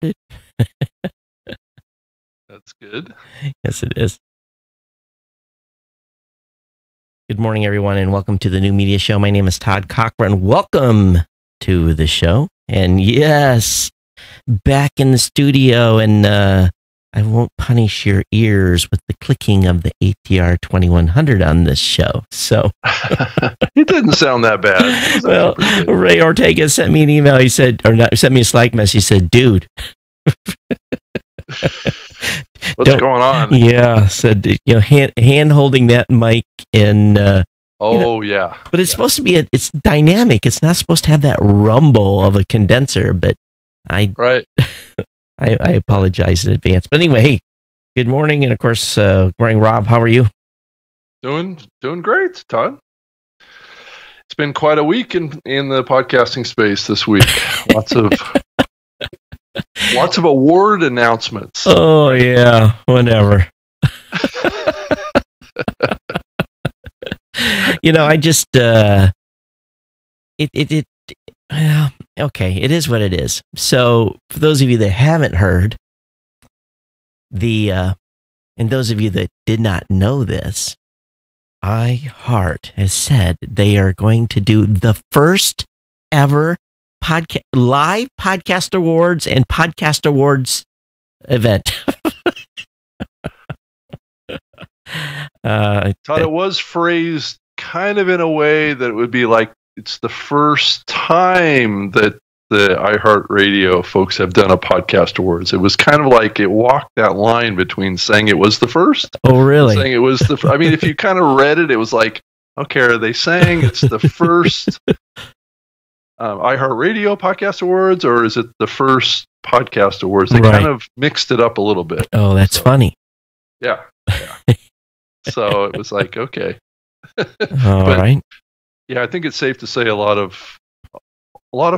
That's good. Yes, it is. Good morning, everyone, and welcome to the New Media Show. My name is Todd Cochran. Welcome to the show. And yes, back in the studio, and I won't punish your ears with the clicking of the ATR 2100 on this show. So it didn't sound that bad. Well, Ray Ortega sent me an email. He said, or not, sent me a Slack message. He said, "Dude, what's going on?" Yeah, said hand holding that mic and yeah. But it's supposed to be it's dynamic. It's not supposed to have that rumble of a condenser. But I apologize in advance. But anyway, hey, good morning, and of course, good morning, Rob. How are you? Doing great, Todd. It's been quite a week in the podcasting space this week. Lots of award announcements. Oh yeah, whatever. I just okay, it is what it is. So for those of you that haven't heard, and those of you that did not know this, iHeart has said they are going to do the first ever live podcast awards and podcast awards event. Thought it was phrased kind of in a way that it would be like it's the first time that the iHeartRadio folks have done a podcast awards. It was kind of like it walked that line between saying it was the first. Oh, really? Saying it was I mean, if you kind of read it, it was like, okay, are they saying it's the first iHeartRadio podcast awards, or is it the first podcast awards? They kind of mixed it up a little bit. Oh, that's funny. Yeah. So it was like, okay. All right. Yeah, I think it's safe to say a lot of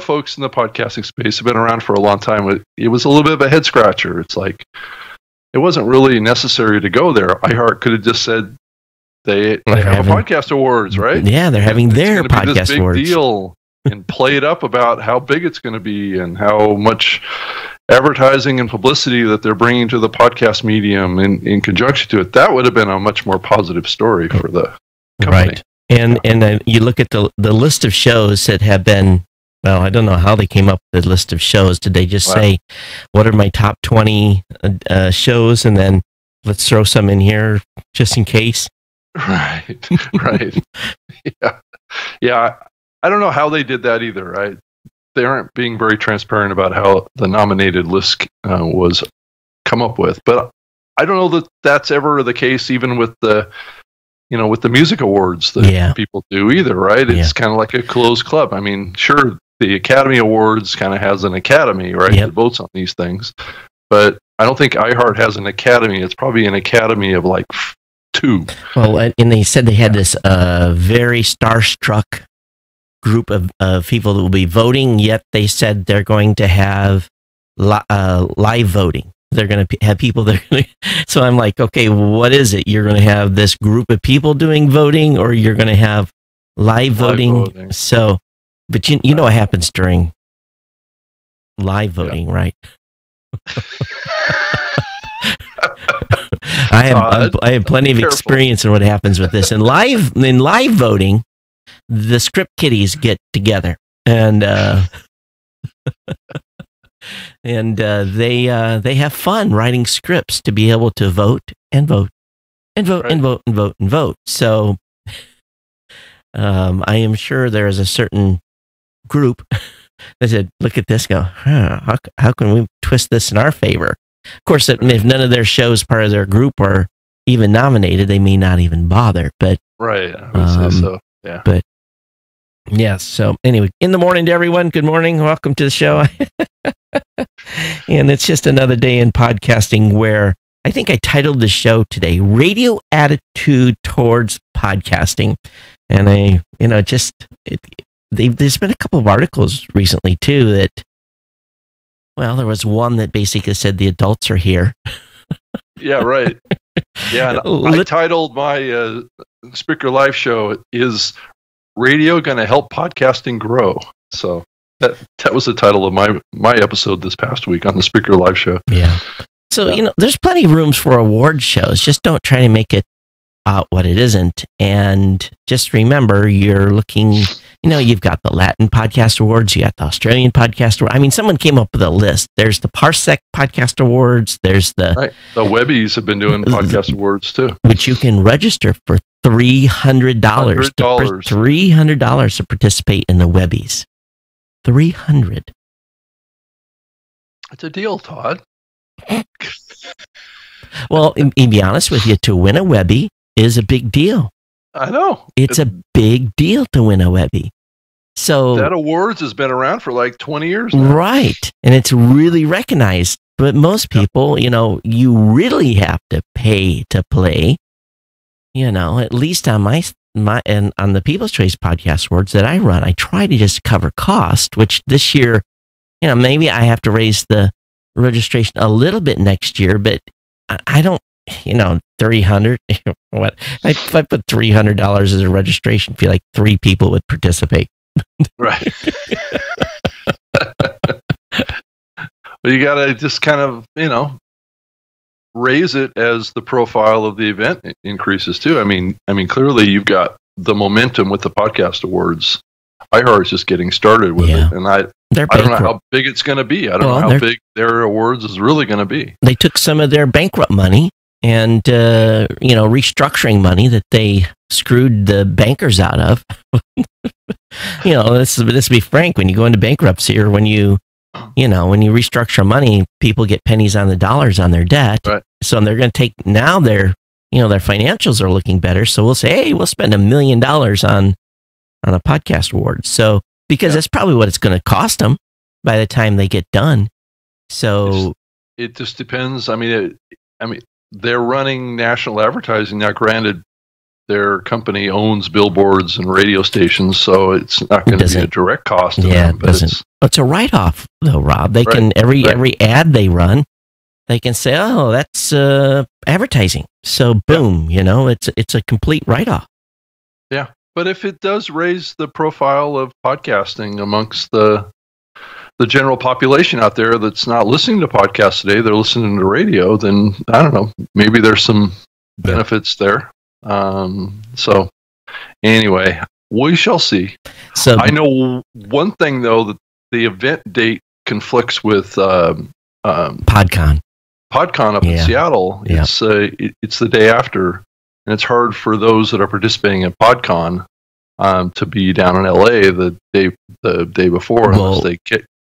folks in the podcasting space have been around for a long time. It was a little bit of a head scratcher. It's like it wasn't really necessary to go there. iHeart could have just said they have a podcast awards, right? Yeah, they're having their podcast awards. Big deal, and play it up about how big it's going to be and how much advertising and publicity that they're bringing to the podcast medium in conjunction to it. That would have been a much more positive story for the company. Right. And you look at the list of shows that have been, well, I don't know how they came up with the list of shows. Did they just say, what are my top 20 shows, and then let's throw some in here just in case? Right. Yeah. I don't know how they did that either, right? They aren't being very transparent about how the nominated list was come up with. But I don't know that that's ever the case, even with the music awards that people do either, right? It's kind of like a closed club. I mean, sure, the Academy Awards kind of has an academy, right, that votes on these things. But I don't think iHeart has an academy. It's probably an academy of like 2. Well, and they said they had this very starstruck group of people that will be voting, yet they said they're going to have live voting. They're going to have people that are going to, so I'm like, okay, what is it? You're going to have this group of people doing voting, or you're going to have live voting? So, but you know what happens during live voting, right? I have plenty of experience in what happens with this. In live voting, the script kiddies get together and they have fun writing scripts to be able to vote and vote and vote and vote and vote and vote. So I am sure there is a certain group that said, look at this, go, how can we twist this in our favor? Of course, if none of their shows part of their group are even nominated, they may not even bother. But I would say so. Yeah. But yes. So anyway, in the morning to everyone. Good morning. Welcome to the show. And it's just another day in podcasting where I think I titled the show today, Radio Attitude Towards Podcasting. And there's been a couple of articles recently too that, well, there was one that basically said the adults are here. Yeah, right. Yeah, and I titled my Speaker Live show, "Is Radio Going to Help Podcasting Grow?" So That was the title of my episode this past week on the Speaker Live show. Yeah. So, there's plenty of rooms for award shows. Just don't try to make it what it isn't. And just remember, you're looking, you've got the Latin Podcast Awards, you got the Australian Podcast Awards. I mean, someone came up with a list. There's the Parsec Podcast Awards. There's the... Right. The Webbies have been doing podcast awards, too. Which you can register for $300. $300 to participate in the Webbies. $300. It's a deal, Todd. Well, to be honest with you, to win a Webby is a big deal. I know. It's a big deal to win a Webby. So that awards has been around for like 20 years now. Right. And it's really recognized. But most people, you really have to pay to play. At least on my and on the People's Choice Podcast Awards that I run, I try to just cover cost, which this year, maybe I have to raise the registration a little bit next year, but I don't, 300, what? If I put $300 as a registration fee, like 3 people would participate. Right. Well, you got to just kind of, raise it as the profile of the event increases too. I mean, clearly you've got the momentum with the podcast awards. iHeart is just getting started with it, and I don't know how big it's going to be. I don't know how big their awards is really going to be. They took some of their bankrupt money and restructuring money that they screwed the bankers out of. Let's be frank. When you go into bankruptcy or when you restructure money, people get pennies on the dollars on their debt. Right. So they're going to take now their financials are looking better. So we'll say, hey, we'll spend $1 million on a podcast award. So because that's probably what it's going to cost them by the time they get done. So it just depends. I mean, they're running national advertising now. Granted, their company owns billboards and radio stations, so it's not going to be a direct cost to them. But it's a write-off, though, Rob. They can every ad they run, they can say, "Oh, that's advertising." So, boom, it's a complete write-off. Yeah, but if it does raise the profile of podcasting amongst the general population out there that's not listening to podcasts today, they're listening to radio, then I don't know, maybe there's some benefits there. So anyway, we shall see. So I know one thing though, that the event date conflicts with PodCon up in Seattle. Yeah. It's the day after, and it's hard for those that are participating at PodCon to be down in LA the day before, unless they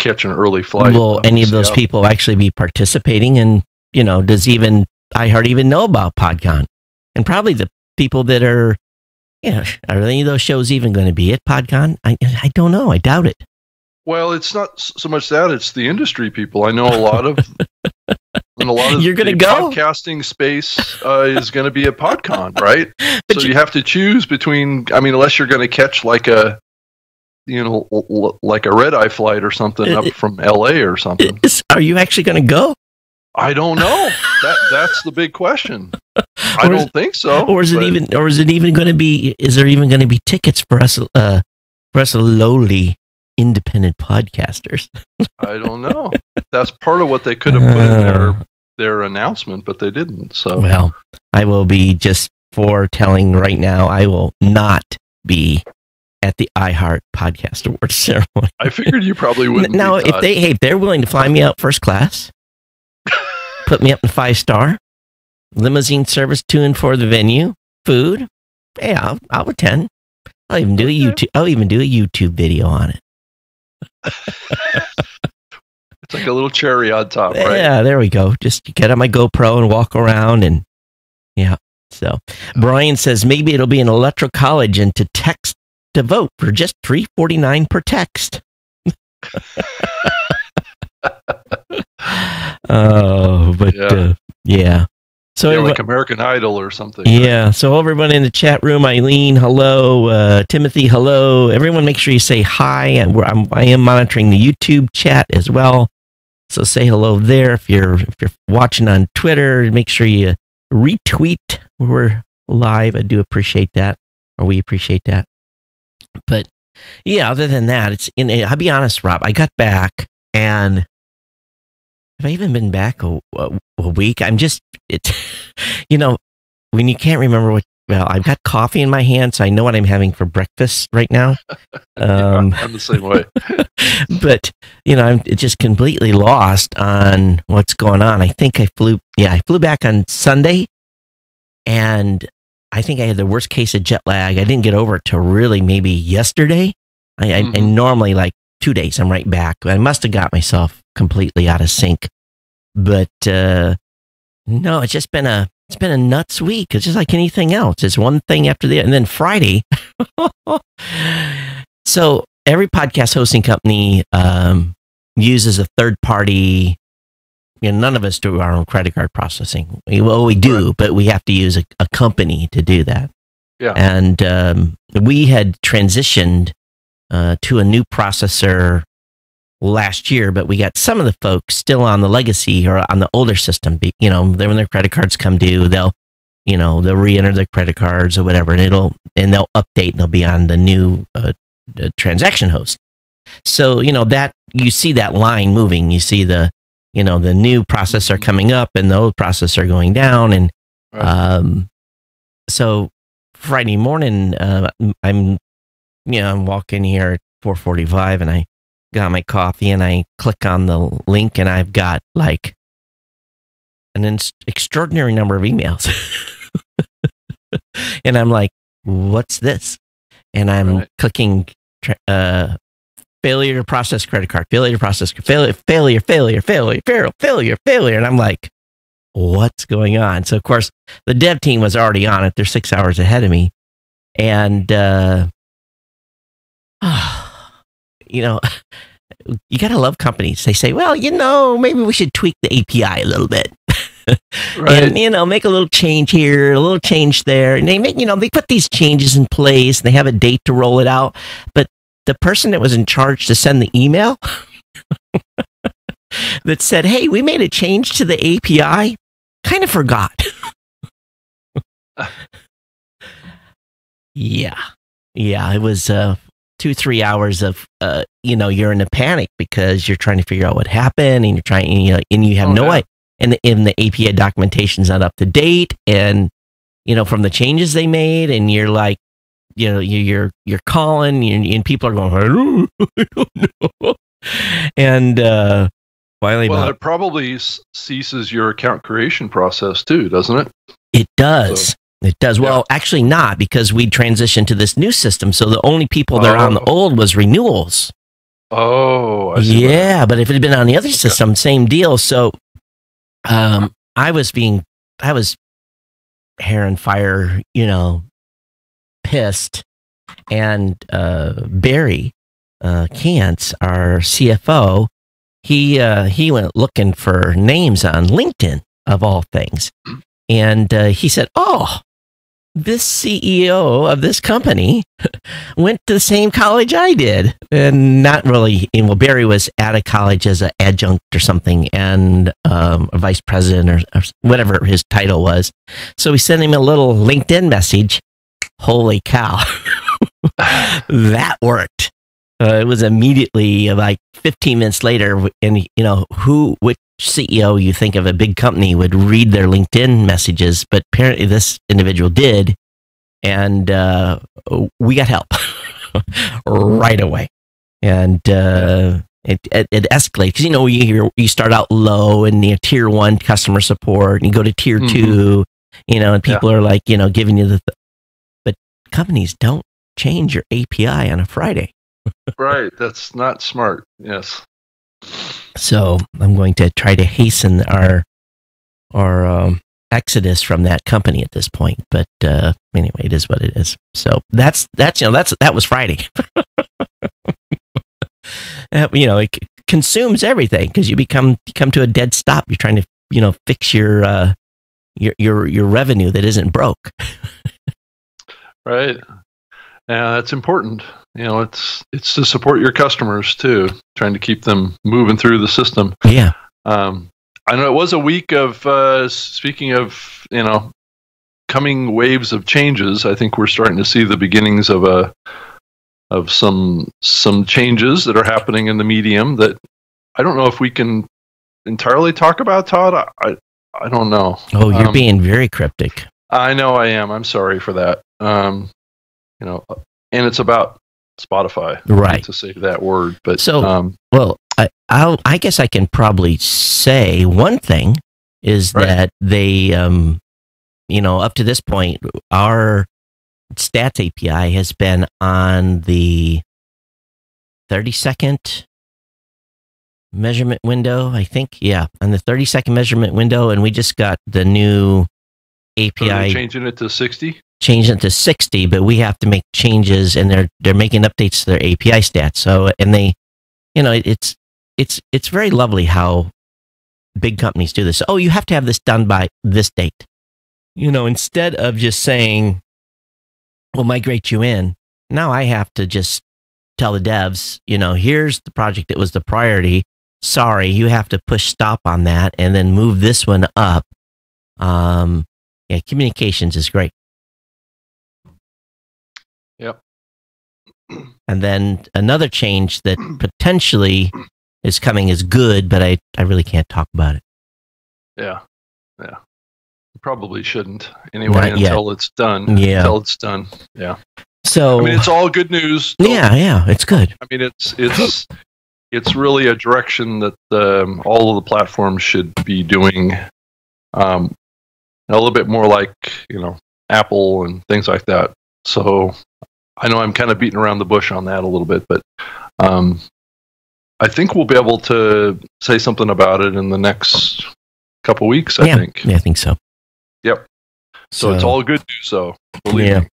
catch an early flight. Will any of those people actually be participating? And does even iHeart even know about PodCon? And probably the people that are any of those shows even going to be at PodCon? I don't know. I doubt it. Well, it's not so much that, it's the industry people. I know a lot of you're going to go? Podcasting space is going to be at PodCon, right? So you have to choose between, unless you're going to catch like a red eye flight or something up from LA or something. Are you actually going to go? I don't know. That's the big question. I don't think so. Or is it even going to be? Is there even going to be tickets for us lowly independent podcasters? I don't know. That's part of what they could have put in their announcement, but they didn't. So well, I will be just foretelling right now. I will not be at the iHeart Podcast Awards ceremony. I figured you probably wouldn't. Now, if they're willing to fly me out first class. Put me up in 5-star, limousine service to and for the venue, food. Yeah, I'll attend. I'll even do a YouTube video on it. It's like a little cherry on top, right? Yeah, there we go. Just get on my GoPro and walk around, and So Brian says maybe it'll be an electoral college and to text to vote for just $3.49 per text. So like American Idol or something. Yeah. Right? So everyone in the chat room, Eileen, hello. Timothy, hello. Everyone, make sure you say hi. And I am monitoring the YouTube chat as well. So say hello there. If you're watching on Twitter, make sure you retweet. We're live. I do appreciate that, or we appreciate that. But Yeah, other than that, I'll be honest, Rob, I got back, and have I even been back a week? It's, when you can't remember well, I've got coffee in my hand, so I know what I'm having for breakfast right now. I'm the same way. But, I'm just completely lost on what's going on. I think I flew back on Sunday, and I think I had the worst case of jet lag. I didn't get over it till really maybe yesterday. I normally, like 2 days, I'm right back. I must have got myself completely out of sync. But no, it's just been a nuts week. It's just like anything else. It's one thing after the other. And then Friday. So every podcast hosting company uses a third party. None of us do our own credit card processing. We do, right, but we have to use a company to do that. Yeah. And we had transitioned to a new processor last year, but we got some of the folks still on the legacy or on the older system. When their credit cards come due, they'll re-enter their credit cards or whatever, and they'll update and they'll be on the new transaction host. So, that you see that line moving, you see the new processor coming up and the old processor going down. And, right. So Friday morning, I'm walking here at 4:45 and I got my coffee and I click on the link and I've got like an extraordinary number of emails. And I'm like, what's this? And I'm clicking failure to process credit card, failure to process, failure. And I'm like, what's going on? So, of course, the dev team was already on it. They're 6 hours ahead of me. And, you got to love companies. They say, well, maybe we should tweak the API a little bit. Right. And, make a little change here, a little change there. And they put these changes in place and they have a date to roll it out. But the person that was in charge to send the email that said, hey, we made a change to the API, kind of forgot. Yeah, it was 2-3 hours of, you're in a panic because you're trying to figure out what happened and you're trying, and you have no idea. And the API documentation's not up to date. And, from the changes they made, and you're like, you're calling and people are going, I don't know. And finally, it probably ceases your account creation process too, doesn't it? It does. So, it does. Yeah. Well, actually not, because we transitioned to this new system. So the only people that are on the old was renewals. Oh, I see. Yeah. But if it had been on the other system, same deal. So I was hair and fire, pissed. And Barry Kantz, our CFO, he went looking for names on LinkedIn, of all things. And he said, oh, this CEO of this company went to the same college I did. And not really, Barry was at a college as an adjunct or something, and a vice president or whatever his title was. So we sent him a little LinkedIn message. Holy cow. That worked. It was immediately like 15 minutes later, and which CEO you think of a big company would read their LinkedIn messages, but apparently this individual did, and we got help right away. And it escalates because you start out low in tier 1 customer support, and you go to tier 2, and people are like giving you but companies don't change your API on a Friday. Right. That's not smart. Yes. So I'm going to try to hasten our exodus from that company at this point. But anyway, it is what it is. So that was Friday. It consumes everything because you come to a dead stop. You're trying to fix your revenue that isn't broke. Right. Yeah, that's important. It's to support your customers too, trying to keep them moving through the system. Yeah. I know it was a week of, speaking of, coming waves of changes. I think we're starting to see the beginnings of some changes that are happening in the medium that I don't know if we can entirely talk about, Todd. I don't know. Oh, you're being very cryptic. I know I am. I'm sorry for that. And it's about Spotify. Right. I hate to say that word, but so well, I guess I can probably say one thing is that they, up to this point, our stats API has been on the 30-second measurement window, I think. Yeah, on the 30-second measurement window, and we just got the new API changing it to 60. Changing it to 60, but we have to make changes, and they're making updates to their API stats. So, and they, it's very lovely how big companies do this. Oh, you have to have this done by this date. Instead of just saying, we'll migrate you in, now I have to just tell the devs, here's the project that was the priority. Sorry, you have to push stop on that and then move this one up. Yeah, communications is great. Yep. And then another change that potentially is coming is good, but I really can't talk about it. Yeah. You probably shouldn't anyway until it's done. Yeah. Until it's done. Yeah. So I mean, it's all good news. Yeah, it's good. I mean, it's really a direction that all of the platforms should be doing. A little bit more like Apple and things like that. So I know I'm kind of beating around the bush on that a little bit, but I think we'll be able to say something about it in the next couple weeks. I think. Yeah, I think so. Yep. So it's all good news. So believe me,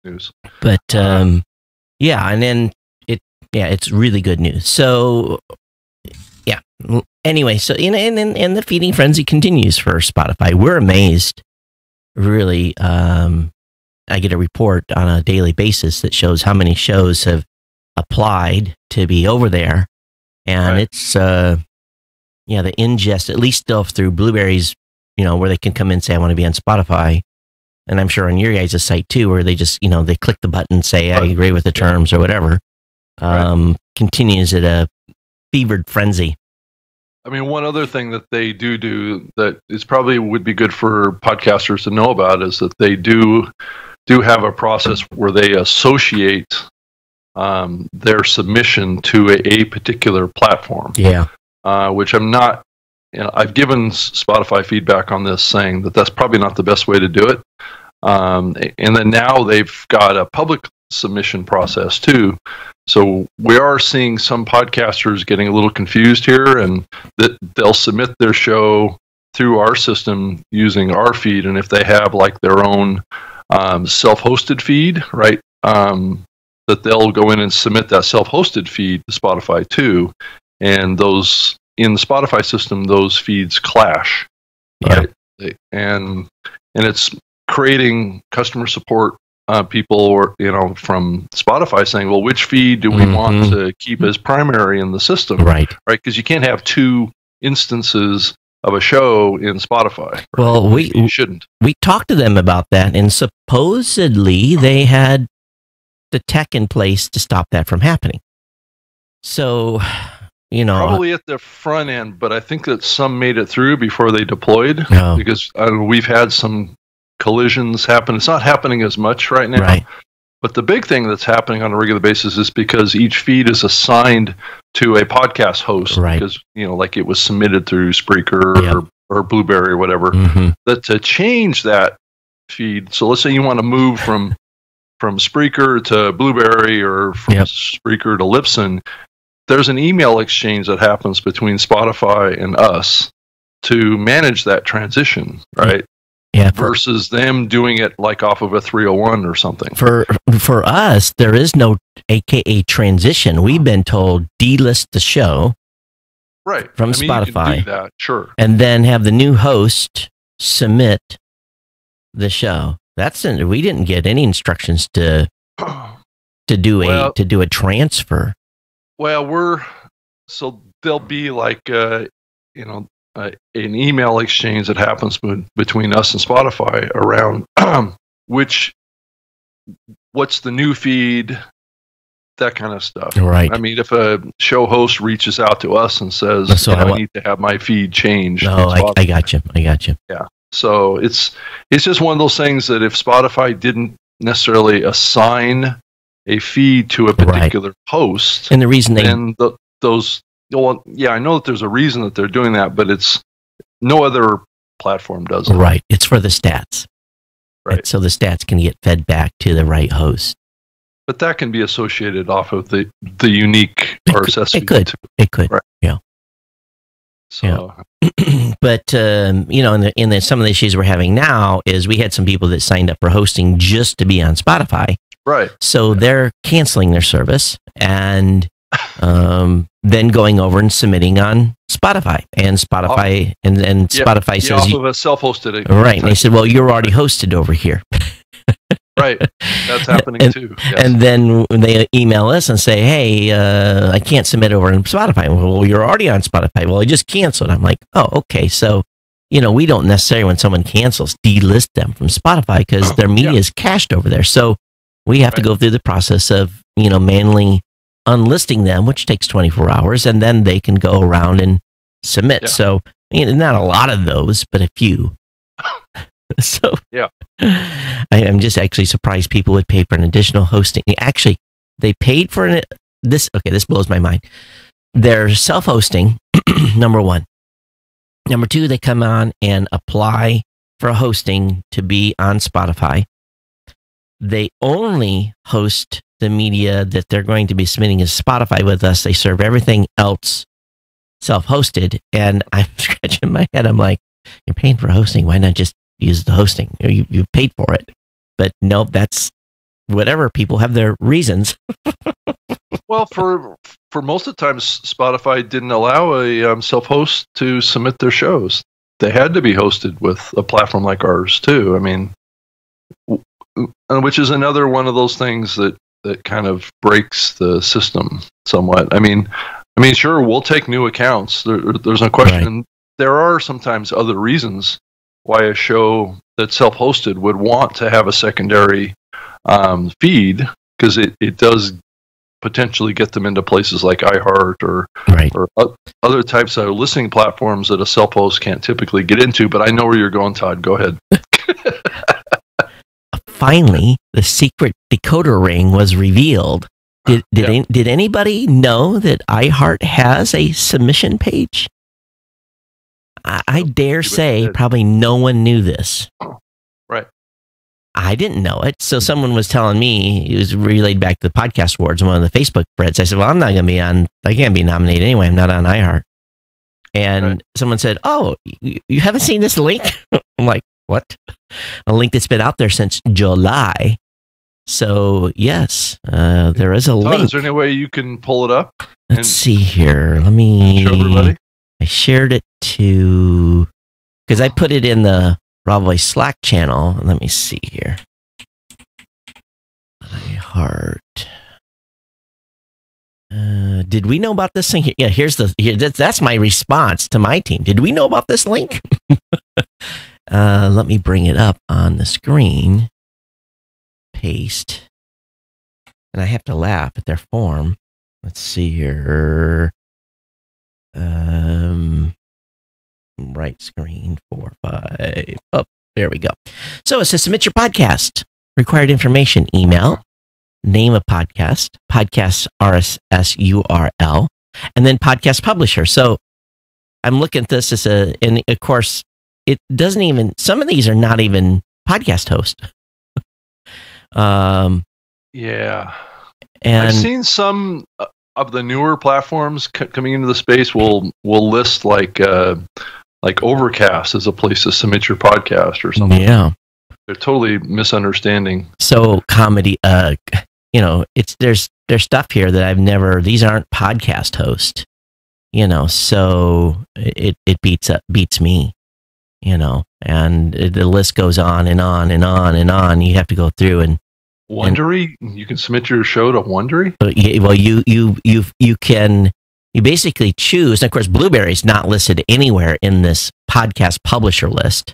news. But and then it's really good news. So yeah. Anyway, so and the feeding frenzy continues for Spotify. We're amazed. Really, I get a report on a daily basis that shows how many shows have applied to be over there, and it's the ingest, at least still through Blueberry's, where they can come in and say I want to be on Spotify, and I'm sure on your guys' site too, where they just they click the button, say I agree with the terms or whatever. Continues at a fevered frenzy. I mean, one other thing that they do that is probably would be good for podcasters to know about is that they do have a process where they associate their submission to a particular platform. Yeah. Which I'm not, I've given Spotify feedback on this saying that that's probably not the best way to do it. And then now they've got a public submission process too. So we are seeing some podcasters getting a little confused here, and that they'll submit their show through our system using our feed. And if they have like their own self-hosted feed, right, that they'll go in and submit that self-hosted feed to Spotify too. And those in the Spotify system, those feeds clash, right? Yeah. And it's creating customer support people, or from Spotify saying, well, which feed do we want to keep as primary in the system, right? Because you can't have two instances of a show in Spotify. Right? Well, you shouldn't. We talked to them about that, and supposedly they had the tech in place to stop that from happening. So, probably at the front end, but I think that some made it through before they deployed, because we've had some collisions happen. It's not happening as much right now, right. But the big thing that's happening on a regular basis is because each feed is assigned to a podcast host, right. Because like it was submitted through Spreaker or Blueberry or whatever. That to change that feed, so let's say you want to move from Spreaker to Blueberry or from Spreaker to Libsyn, there's an email exchange that happens between Spotify and us to manage that transition, right? Yeah, versus them doing it like off of a 301 or something. For us, there is no AKA transition. We've been told delist the show, right, from Spotify. You can do that, sure, and then have the new host submit the show. We didn't get any instructions to do a transfer. Well, so there'll be like an email exchange that happens between us and Spotify around what's the new feed, that kind of stuff. Right. I mean, if a show host reaches out to us and says, So I need to have my feed changed. No, I got you. Yeah. So it's just one of those things that if Spotify didn't necessarily assign a feed to a particular host, and the reason I know that there's a reason that they're doing that, but it's no other platform does it. Right. It's for the stats. Right. So the stats can get fed back to the right host. But that can be associated off of the unique RSS feed. It could. Right. Yeah. So, but in the some of the issues we're having now is we had some people that signed up for hosting just to be on Spotify. Right. So they're canceling their service and then going over and submitting on Spotify, and Spotify Spotify says off of a self-hosted. Right. And they said, well, you're already hosted over here. Right. That's happening too. Yes. And then when they email us and say, hey, I can't submit over on Spotify. Well, you're already on Spotify. Well, I just canceled. I'm like, oh, okay. So, we don't necessarily, when someone cancels, delist them from Spotify because their media is cached over there. So we have to go through the process of, manually unlisting them, which takes 24 hours, and then they can go around and submit. Yeah. So, not a lot of those, but a few. So I'm just actually surprised people would pay for an additional hosting. Actually, they paid for this. Okay, this blows my mind. They're self-hosting, number one. Number two, they come on and apply for a hosting to be on Spotify. They only host the media that they're going to be submitting as Spotify with us. They serve everything else self-hosted. And I'm scratching my head. I'm like, you're paying for hosting. Why not just use the hosting? You paid for it. But nope, that's whatever. People have their reasons. Well, for most of the times, Spotify didn't allow a self-host to submit their shows. They had to be hosted with a platform like ours too. I mean, which is another one of those things that kind of breaks the system somewhat. I mean, sure, we'll take new accounts. There's no question. Right. There are sometimes other reasons why a show that's self-hosted would want to have a secondary feed, because it does potentially get them into places like iHeart or other types of listening platforms that a self-host can't typically get into. But I know where you're going, Todd. Go ahead. Finally, the secret decoder ring was revealed. Did anybody know that iHeart has a submission page? I dare say probably no one knew this. Right. I didn't know it. So someone was telling me, it was relayed back to the podcast awards on one of the Facebook threads. I said, well, I'm not going to be on, I can't be nominated anyway. I'm not on iHeart. And someone said, oh, you haven't seen this link? I'm like, what? A link that's been out there since July. So yes, there is a link. Is there any way you can pull it up? Let's see here. Let me show everybody. I shared it because I put it in the Bravo Slack channel. Let me see here. iHeart. Did we know about this thing? Yeah, that's my response to my team. Did we know about this link? Let me bring it up on the screen. Paste. And I have to laugh at their form. Let's see here. Right screen 4, 5. Oh, there we go. So it says submit your podcast. Required information: email, name of podcast RSS URL, and then podcast publisher. So I'm looking at this as and of course it doesn't even. Some of these are not even podcast host. Yeah, and I've seen some of the newer platforms coming into the space will list like Overcast as a place to submit your podcast or something. Yeah, they're totally misunderstanding. So comedy, there's stuff here that I've never. These aren't podcast hosts, So it beats me, and the list goes on and on and on and on. You have to go through and. Wondery? You can submit your show to Wondery? Well, you basically choose, and of course, Blueberry's not listed anywhere in this podcast publisher list.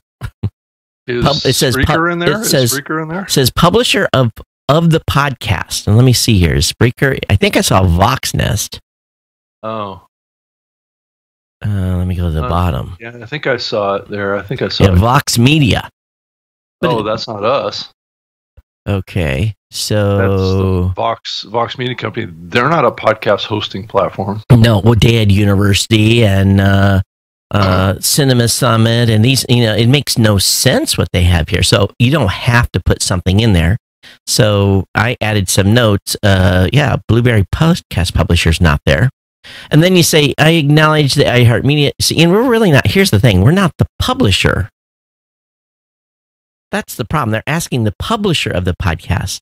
Is Spreaker in there? Is Spreaker in there? It says publisher of of the podcast. And let me see here. Spreaker. I think I saw Vox Nest. Oh. Let me go to the bottom. Yeah, I think I saw it there. I think I saw it. Vox Media. But that's not us. Okay, so that's the Vox Media Company. They're not a podcast hosting platform. No, well, Dad University and Cinema Summit, and these, it makes no sense what they have here. So you don't have to put something in there. So I added some notes. Blueberry Podcast Publisher's not there. And then you say, I acknowledge the iHeartMedia. See, and we're really not. Here's the thing: we're not the publisher. That's the problem. They're asking the publisher of the podcast.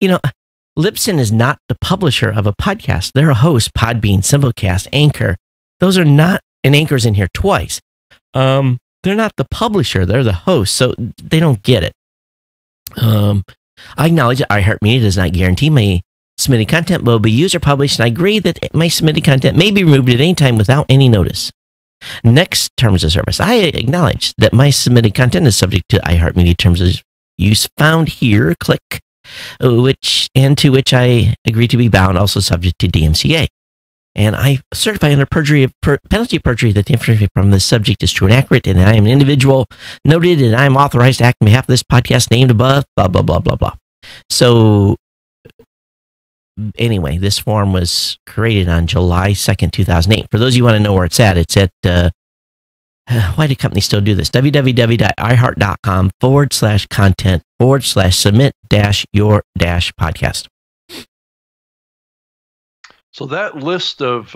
Libsyn is not the publisher of a podcast. They're a host, Podbean, Simplecast, Anchor. Those are not, and Anchor's in here twice. They're not the publisher. They're the host, so they don't get it. I acknowledge that iHeartMedia does not guarantee my submitted content will be used or published, and I agree that my submitted content may be removed at any time without any notice. Next, terms of service. I acknowledge that my submitted content is subject to iHeartMedia terms of use found here. Click, to which I agree to be bound, also subject to DMCA. And I certify under penalty of perjury that the information from this subject is true and accurate, and I am an individual noted, and I am authorized to act on behalf of this podcast named above, blah, blah, blah, blah, blah. So, anyway, this form was created on July 2nd, 2008. For those of you who want to know where it's at why do companies still do this? www.iheart.com/content/submit-your-podcast. So that list of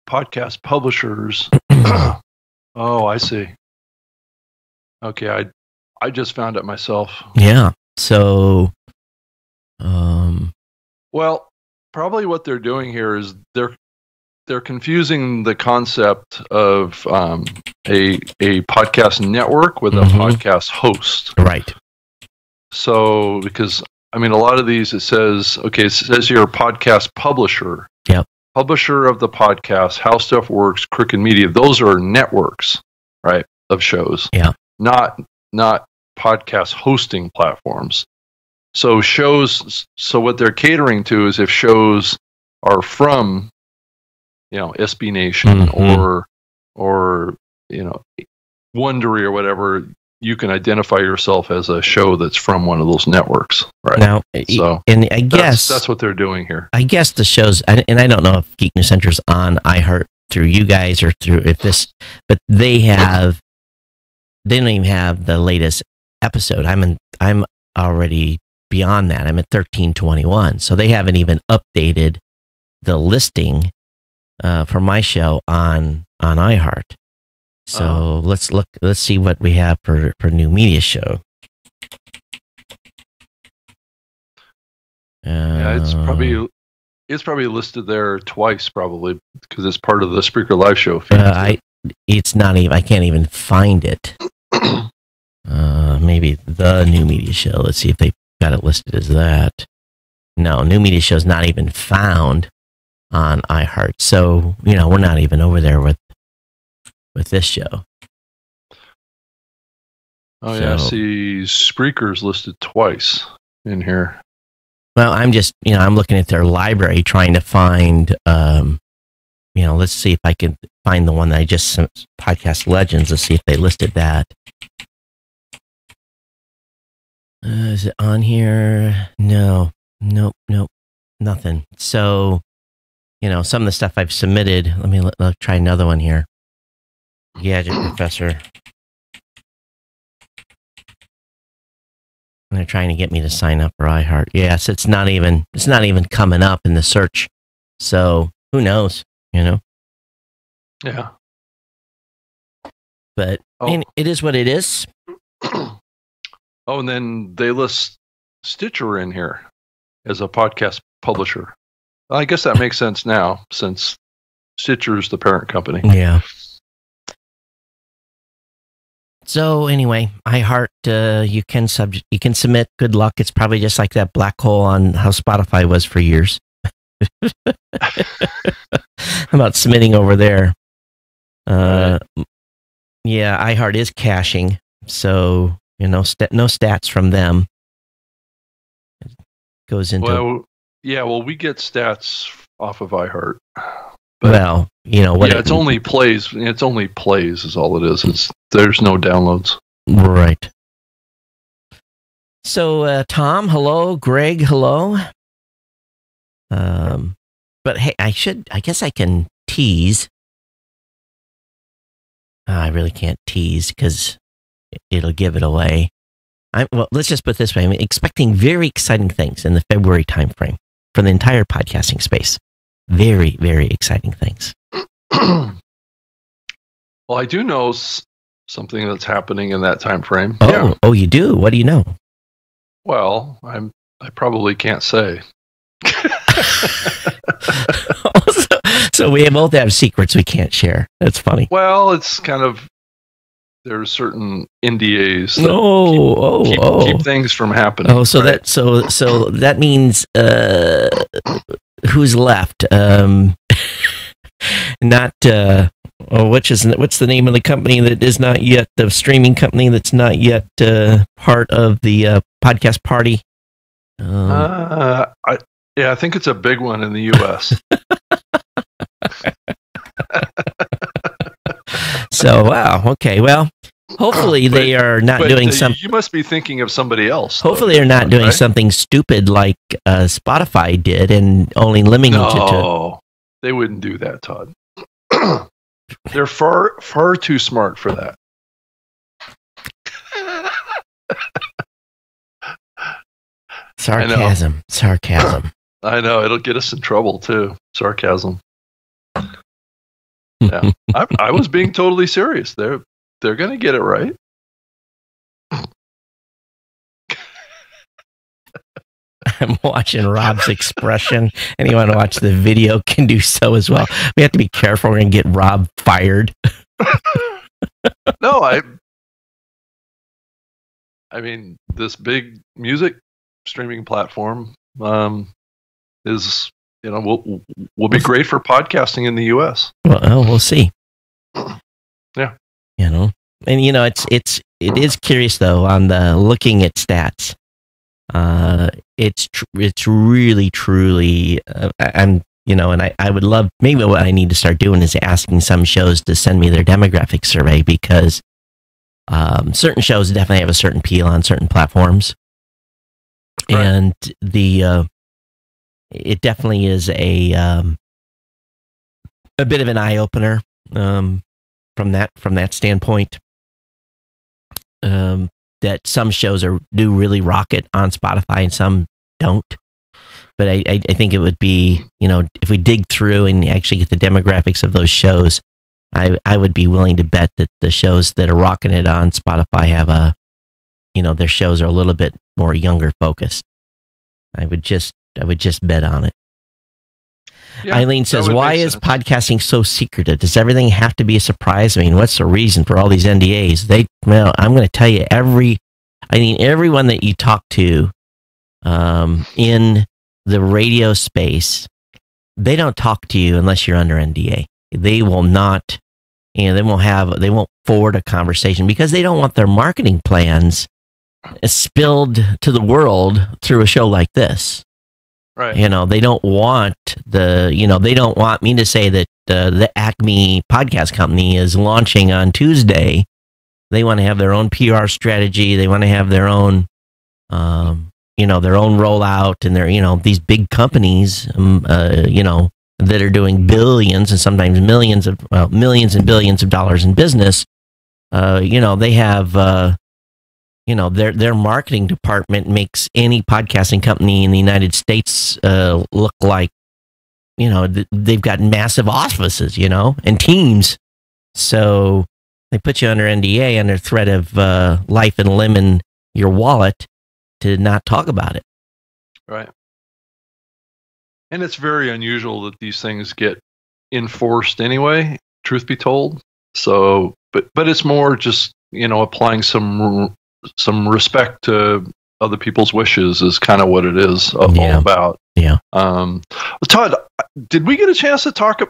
podcast publishers. Oh, I see. Okay, I just found it myself. Yeah. So, well, probably what they're doing here is they're confusing the concept of a podcast network with a podcast host. Right. So, because a lot of these, it says you're a podcast publisher. Yep. Publisher of the podcast, How Stuff Works, Crooked Media. Those are networks, right, of shows. Yeah. Not podcast hosting platforms. So what they're catering to is if shows are from, SB Nation or Wondery or whatever, you can identify yourself as a show that's from one of those networks, right? Now, so, and I guess that's what they're doing here. I guess the shows, and I don't know if Geek News Center's on iHeart through you guys or through but they don't even have the latest episode. I'm already beyond that. I'm at 1321, so they haven't even updated the listing for my show on iHeart. So let's see what we have for New Media Show. Yeah, it's probably listed there twice, probably because it's part of the Spreaker Live Show feed. It's not even. I can't even find it. Maybe the New Media Show. Let's see if they got it listed as that. No, New Media Show is not even found on iHeart. So we're not even over there with this show. Oh, yeah, I see Spreaker's listed twice in here. Well, I'm just, I'm looking at their library trying to find, let's see if I can find the one that I just sent, Podcast Legends. Let's see if they listed that. Is it on here? No. Nope. Nothing. So, some of the stuff I've submitted, let's try another one here. Gadget Professor. And they're trying to get me to sign up for iHeart. Yes, it's not even coming up in the search. So who knows, Yeah. But it is what it is. And then they list Stitcher in here as a podcast publisher. Well, I guess that makes sense now since Stitcher's the parent company. Yeah. So anyway, iHeart, you can submit. Good luck. It's probably just like that black hole on how Spotify was for years. How about submitting over there? Yeah, iHeart is caching, so no stats from them. goes into. Well, yeah. Well, we get stats off of iHeart. Well, what? Yeah, it's only plays. It's only plays is all it is. There's no downloads. Right. So, Tom, hello. Greg, hello. But hey, I guess I can tease. I really can't tease because it'll give it away. Well, let's just put it this way. I'm expecting very exciting things in the February timeframe for the entire podcasting space. Very, very exciting things. Well, I do know something that's happening in that time frame. Oh, you do? What do you know? Well, I probably can't say. So we both have secrets we can't share. That's funny. Well, it's kind of there's certain NDAs that keep things from happening. Oh, so right? so that means who's left? Not what's the name of the company that is not yet the streaming company that's not yet part of the podcast party? I think it's a big one in the U.S. So, wow. Okay. Well, hopefully they are not doing something. You must be thinking of somebody else. Hopefully they're not doing something stupid like Spotify did and only limiting it to. No, they wouldn't do that, Todd. They're far too smart for that. Sarcasm. I know, it'll get us in trouble too. Sarcasm. Yeah, I was being totally serious. They're going to get it right. I'm watching Rob's expression. Anyone who watch the video can do so as well. We have to be careful. We're going to get Rob fired. No, I mean, this big music streaming platform is, will be great for podcasting in the U.S. Well, we'll see. Yeah. And it is curious though on the looking at stats. It's really truly. And I would love, maybe what I need to start doing is asking some shows to send me their demographic survey because certain shows definitely have a certain appeal on certain platforms, right. And it definitely is a bit of an eye opener from that standpoint. That some shows do really rock it on Spotify and some don't. But I think it would be, if we dig through and actually get the demographics of those shows, I would be willing to bet that the shows that are rocking it on Spotify have their shows are a little bit more younger focused. I would just bet on it. Yeah, Eileen says, why is podcasting so secretive? Does everything have to be a surprise? I mean, what's the reason for all these NDAs? I'm going to tell you everyone that you talk to in the radio space, they don't talk to you unless you're under NDA. They will not, they won't forward a conversation because they don't want their marketing plans spilled to the world through a show like this. Right. They don't want they don't want me to say that the Acme podcast company is launching on Tuesday. They want to have their own PR strategy. They want to have their own, their own rollout, and they're, these big companies, that are doing billions and sometimes millions and billions of dollars in business. They have, their marketing department makes any podcasting company in the United States look like, they've got massive offices, and teams. So they put you under NDA under threat of life and limb in your wallet to not talk about it. Right. And it's very unusual that these things get enforced anyway, truth be told. So, but it's more just, applying some respect to other people's wishes is kind of what it is all about. Yeah. Todd, did we get a chance to talk?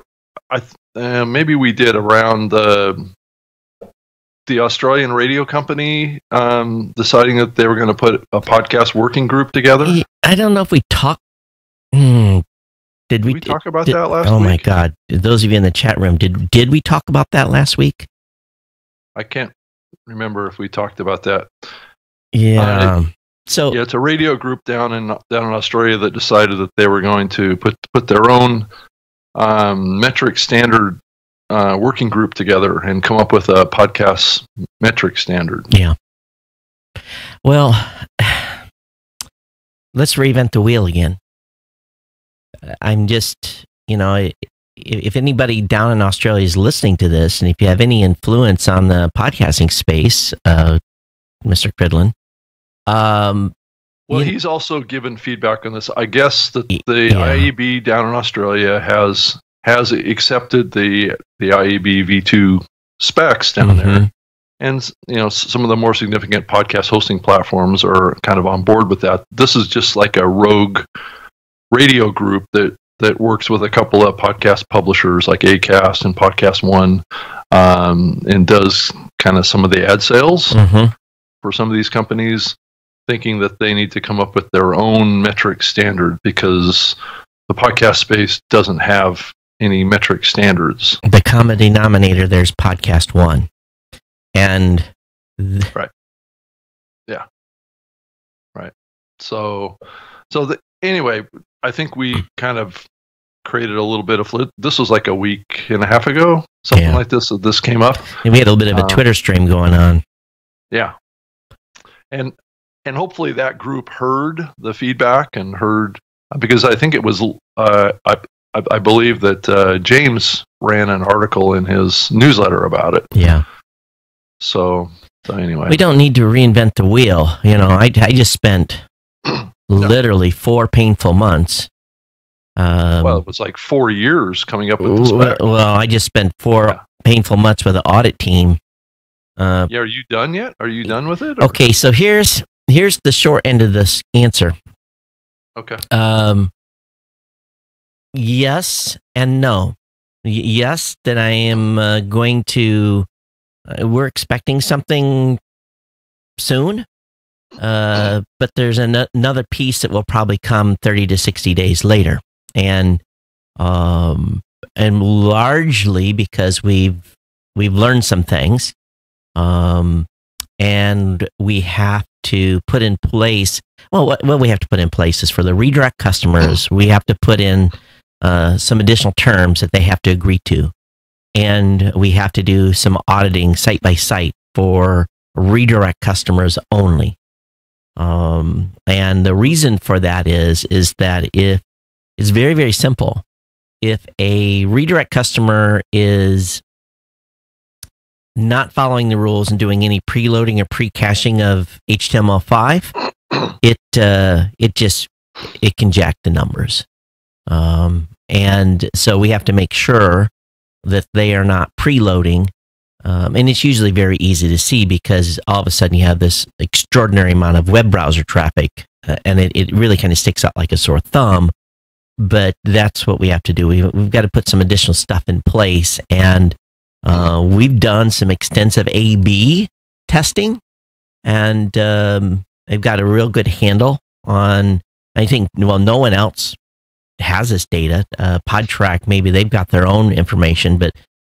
Maybe we did around the the Australian radio company deciding that they were going to put a podcast working group together? I don't know if we talked. Did we talk about that last week? Oh my God! Those of you in the chat room, did we talk about that last week? I can't remember if we talked about that. Yeah. It's a radio group down in Australia that decided that they were going to put their own metric standard working group together and come up with a podcast metric standard. Yeah. Well, let's reinvent the wheel again. I'm just, if anybody down in Australia is listening to this, and if you have any influence on the podcasting space, Mr. Cridlin, he's also given feedback on this. I guess that the IAB down in Australia has accepted the IAB V2 specs down there. And, some of the more significant podcast hosting platforms are kind of on board with that. This is just like a rogue radio group that works with a couple of podcast publishers like Acast and Podcast One, and does kind of some of the ad sales for some of these companies, thinking that they need to come up with their own metric standard because the podcast space doesn't have any metric standards. The common denominator there's Podcast One. And right. Yeah. Right. So anyway, I think we kind of created a little bit of this was like a week and a half ago, something like this. This came up. And we had a little bit of a Twitter stream going on. Yeah. And hopefully that group heard the feedback and heard, because I think it was, I believe that James ran an article in his newsletter about it. Yeah. So anyway. We don't need to reinvent the wheel. I just spent literally 4 painful months. It was like 4 years coming up with the spec. Well, I just spent 4 painful months with the audit team. Are you done yet? Are you done with it? Or? Okay, so here's the short end of this answer. Okay. Yes and no. Yes, that I am going to. We're expecting something soon, but there's another piece that will probably come 30 to 60 days later, and largely because we've learned some things, and we have to put in place. Well, what we have to put in place is for the redirect customers, we have to put in some additional terms that they have to agree to. And we have to do some auditing site by site for redirect customers only. And the reason for that is that if it's very, very simple. If a redirect customer is not following the rules and doing any preloading or pre-caching of HTML5, it can jack the numbers. And so we have to make sure that they are not preloading. And it's usually very easy to see because all of a sudden you have this extraordinary amount of web browser traffic, and it really kind of sticks out like a sore thumb. But that's what we have to do. We've got to put some additional stuff in place, and we've done some extensive A/B testing, and they've got a real good handle on. I think no one else has this data. PodTrack, maybe they've got their own information, but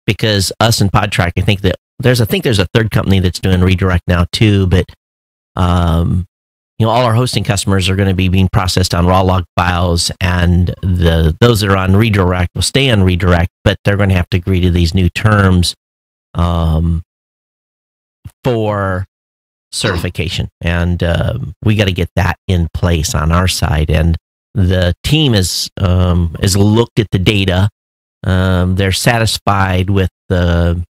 because us and PodTrack, I think there's a third company that's doing redirect now too. But all our hosting customers are going to be being processed on raw log files, and those that are on redirect will stay on redirect, but they're going to have to agree to these new terms for certification, and we got to get that in place on our side. And the team has looked at the data. They're satisfied with the,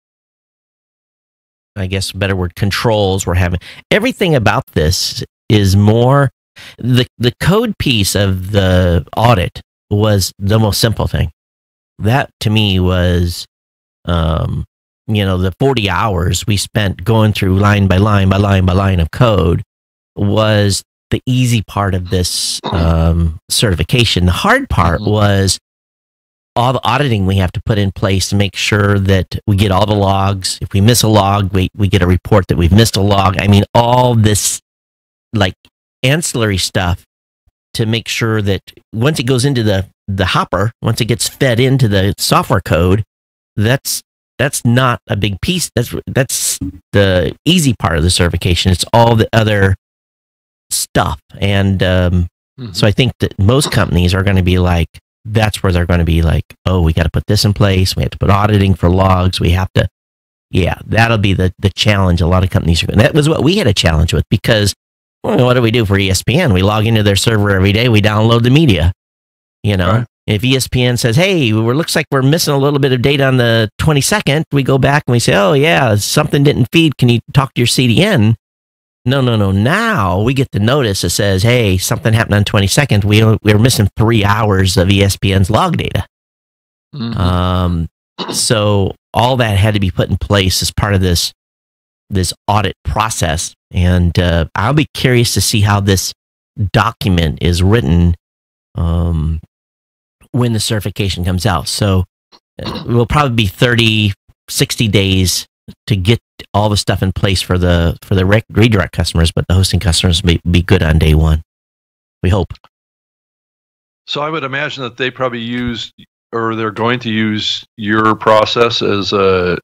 I guess, a better word, controls we're having. Everything about this is more, the code piece of the audit was the most simple thing. That to me was, the 40 hours we spent going through line by line by line by line of code was the easy part of this certification. The hard part was all the auditing we have to put in place to make sure that we get all the logs. If we miss a log, we get a report that we've missed a log. I mean, all this like ancillary stuff to make sure that once it goes into the hopper, once it gets fed into the software code, that's not a big piece. That's the easy part of the certification. It's all the other stuff. And so I think that most companies are going to be like, that's where they're going to be like, oh, we got to put this in place. We have to put auditing for logs. We have to, that'll be the challenge a lot of companies are going. That was what we had a challenge with because, well, what do we do for ESPN? We log into their server every day. We download the media, Right. If ESPN says, hey, looks like we're missing a little bit of data on the 22nd, we go back and we say, oh, yeah, something didn't feed. Can you talk to your CDN? No. Now we get the notice that says, hey, something happened on 22nd. We're missing 3 hours of ESPN's log data. So all that had to be put in place as part of this audit process. And I'll be curious to see how this document is written when the certification comes out. So it will probably be 30, 60 days to get all the stuff in place for the redirect customers, but the hosting customers may be good on day one. We hope. So I would imagine that they probably they're going to use your process as a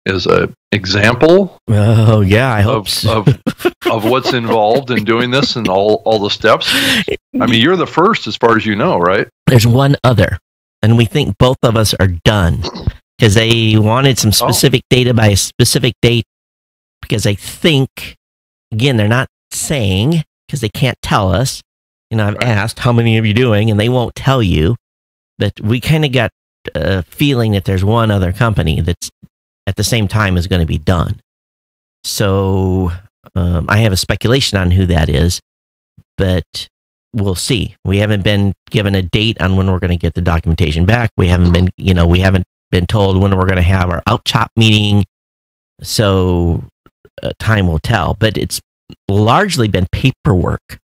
example. Oh yeah, I hope of what's involved in doing this and all the steps. I mean, you're the first as far as you know, right? There's one other, and we think both of us are done because they wanted some specific data by a specific date. Because I think, again, they're not saying because they can't tell us. I've asked how many are you doing, and they won't tell you. But we kind of got a feeling that there's one other company that's at the same time is going to be done. So I have a speculation on who that is, but we'll see. We haven't been given a date on when we're going to get the documentation back. We haven't been told when we're going to have our outchop meeting. So time will tell. But it's largely been paperwork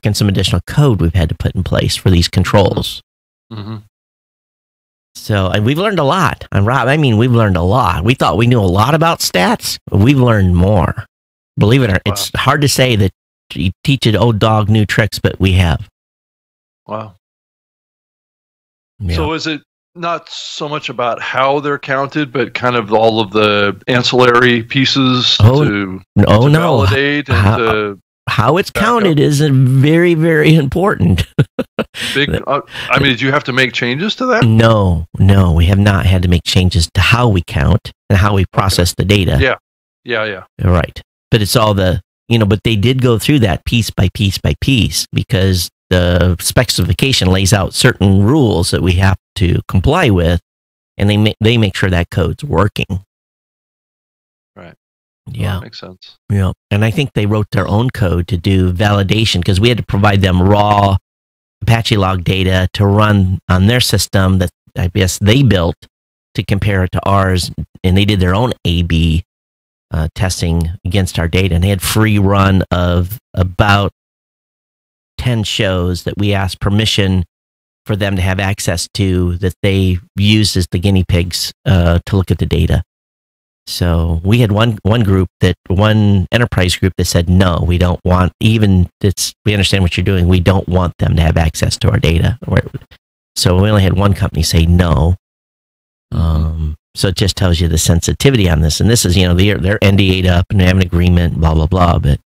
and some additional code we've had to put in place for these controls. Mm-hmm. So, and we've learned a lot. And Rob, I mean, we've learned a lot. We thought we knew a lot about stats, but we've learned more. Believe it or not, it's hard to say that you teach an old dog new tricks, but we have. Wow. Yeah. So is it not so much about how they're counted, but kind of all of the ancillary pieces to validate and how it's counted is very, very important. I mean, did you have to make changes to that? No, we have not had to make changes to how we count and how we process the data. Yeah. Right. But it's all but they did go through that piece by piece by piece because the specification lays out certain rules that we have to comply with, and they make sure that code's working. Right. Yeah. Well, that makes sense. Yeah. And I think they wrote their own code to do validation because we had to provide them raw Apache log data to run on their system that I guess they built to compare it to ours. And they did their own A/B testing against our data. And they had free run of about 10 shows that we asked permission for them to have access to that they used as the guinea pigs to look at the data. So we had one enterprise group that said, no, we don't want, we understand what you're doing. We don't want them to have access to our data. So we only had one company say no. So it just tells you the sensitivity on this. And this is, they're NDA'd up and they have an agreement, blah, blah, blah. But,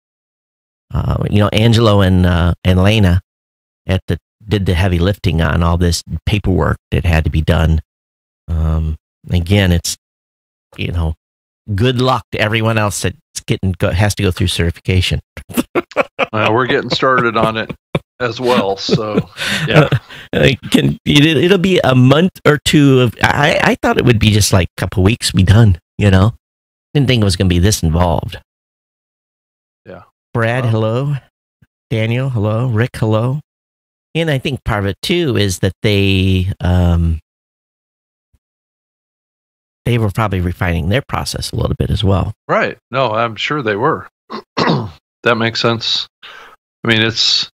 Angelo and Lena did the heavy lifting on all this paperwork that had to be done. Again, it's, good luck to everyone else that has to go through certification. We're getting started on it as well. So, yeah. It'll be a month or two of. I thought it would be just like a couple weeks, be done. Didn't think it was going to be this involved. Yeah. Brad, hello. Daniel, hello. Rick, hello. And I think part of it too is that they were probably refining their process a little bit as well. Right. No, I'm sure they were. That makes sense. I mean, it's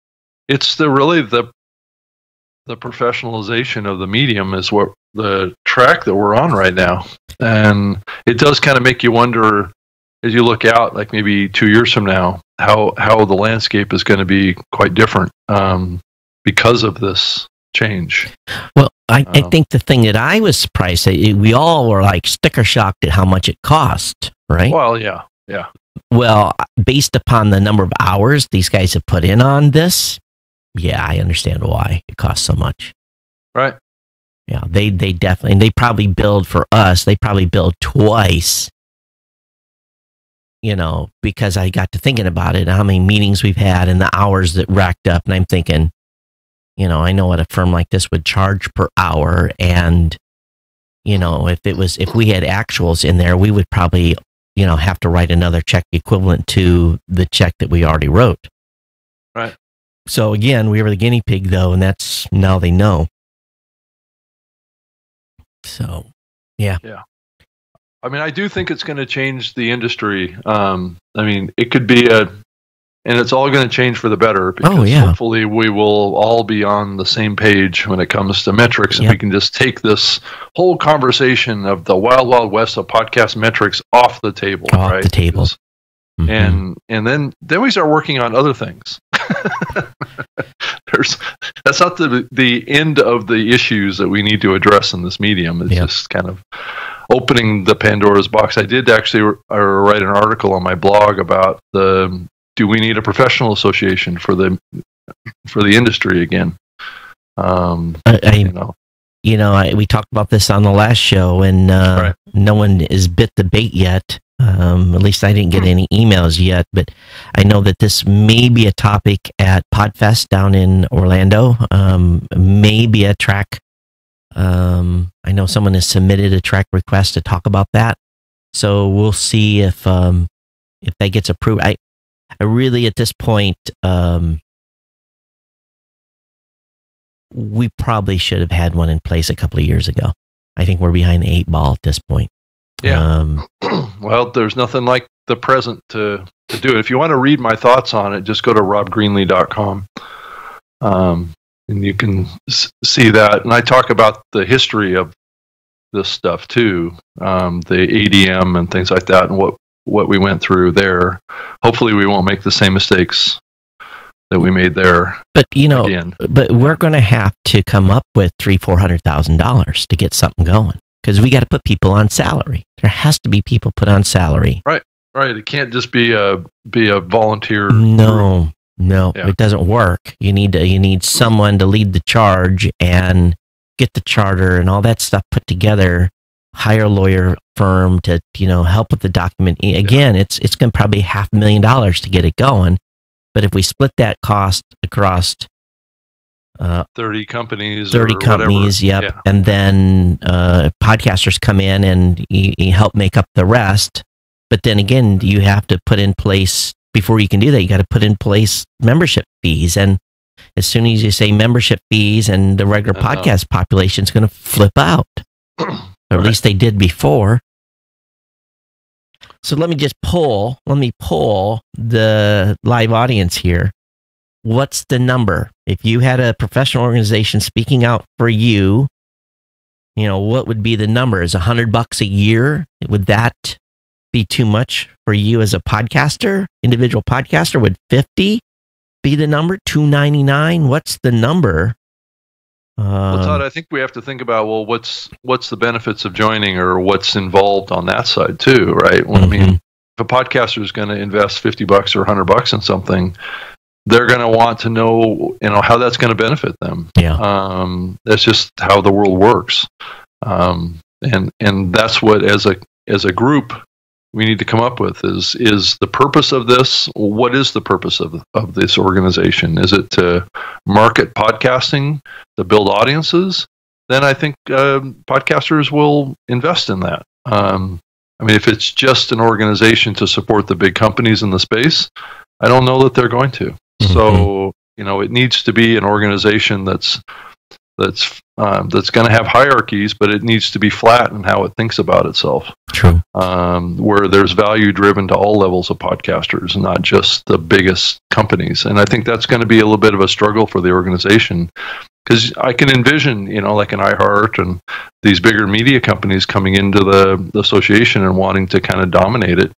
the professionalization of the medium is what the track that we're on right now. And it does kind of make you wonder, as you look out, like maybe 2 years from now, how the landscape is going to be quite different because of this change. Well, I think the thing that I was surprised at, we all were like sticker shocked at how much it cost, right? Well, yeah. Well, based upon the number of hours these guys have put in on this, yeah, I understand why it costs so much. Right. Yeah, they definitely, and they probably billed for us. They probably billed twice, because I got to thinking about it, how many meetings we've had and the hours that racked up. And I'm thinking, I know what a firm like this would charge per hour. And, if we had actuals in there, we would probably, have to write another check equivalent to the check that we already wrote. Right. So again, we were the guinea pig though, and that's, now they know. So, yeah. Yeah. I mean, I do think it's going to change the industry. It could be and it's all going to change for the better, because hopefully we will all be on the same page when it comes to metrics, and we can just take this whole conversation of the wild, wild west of podcast metrics off the table. Off the table. And then we start working on other things. That's not the end of the issues that we need to address in this medium. It's just kind of opening the Pandora's box. I did actually write an article on my blog about do we need a professional association for the industry again? We talked about this on the last show, and no one has bit the bait yet. At least I didn't get any emails yet, but I know that this may be a topic at PodFest down in Orlando. Maybe a track. I know someone has submitted a track request to talk about that. So we'll see if that gets approved. I really, at this point, we probably should have had one in place a couple of years ago. I think we're behind the 8 ball at this point. Yeah. Well, there's nothing like the present to do it. If you want to read my thoughts on it, just go to robgreenlee.com. And you can see that. And I talk about the history of this stuff too, the ADM and things like that, and what we went through there. Hopefully we won't make the same mistakes that we made there. But but we're going to have to come up with $300,000-$400,000 to get something going, because we got to put people on salary. There has to be people put on salary. Right. It can't just be a volunteer. No, it doesn't work. You need someone to lead the charge and get the charter and all that stuff put together. Hire a lawyer firm to help with the document. Again, it's going to probably $500,000 to get it going. But if we split that cost across 30 companies, yep. Yeah. And then podcasters come in and you help make up the rest. But then again, you have to put in place, before you can do that, you got to put in place membership fees. And as soon as you say membership fees, and the regular podcast population is going to flip out. Or at least they did before. So let me pull the live audience here. What's the number? If you had a professional organization speaking out for you, what would be the number? Is $100 a year? Would that be too much for you as a podcaster, individual podcaster? Would 50 be the number? $299? What's the number? Well, Todd, I think we have to think about, what's the benefits of joining, or what's involved on that side too, right? Well, I mean, if a podcaster is going to invest $50 or $100 in something, they're going to want to know, how that's going to benefit them. Yeah. That's just how the world works. And that's what, as a group, we need to come up with is the purpose of this. What is the purpose of this organization? Is it to market podcasting, to build audiences? Then I think podcasters will invest in that. If it's just an organization to support the big companies in the space, I don't know that they're going to. Mm-hmm. So, it needs to be an organization that's going to have hierarchies, but it needs to be flat in how it thinks about itself. True. Where there's value driven to all levels of podcasters, not just the biggest companies. And I think that's going to be a little bit of a struggle for the organization. Because I can envision, like an iHeart and these bigger media companies coming into the association and wanting to kind of dominate it.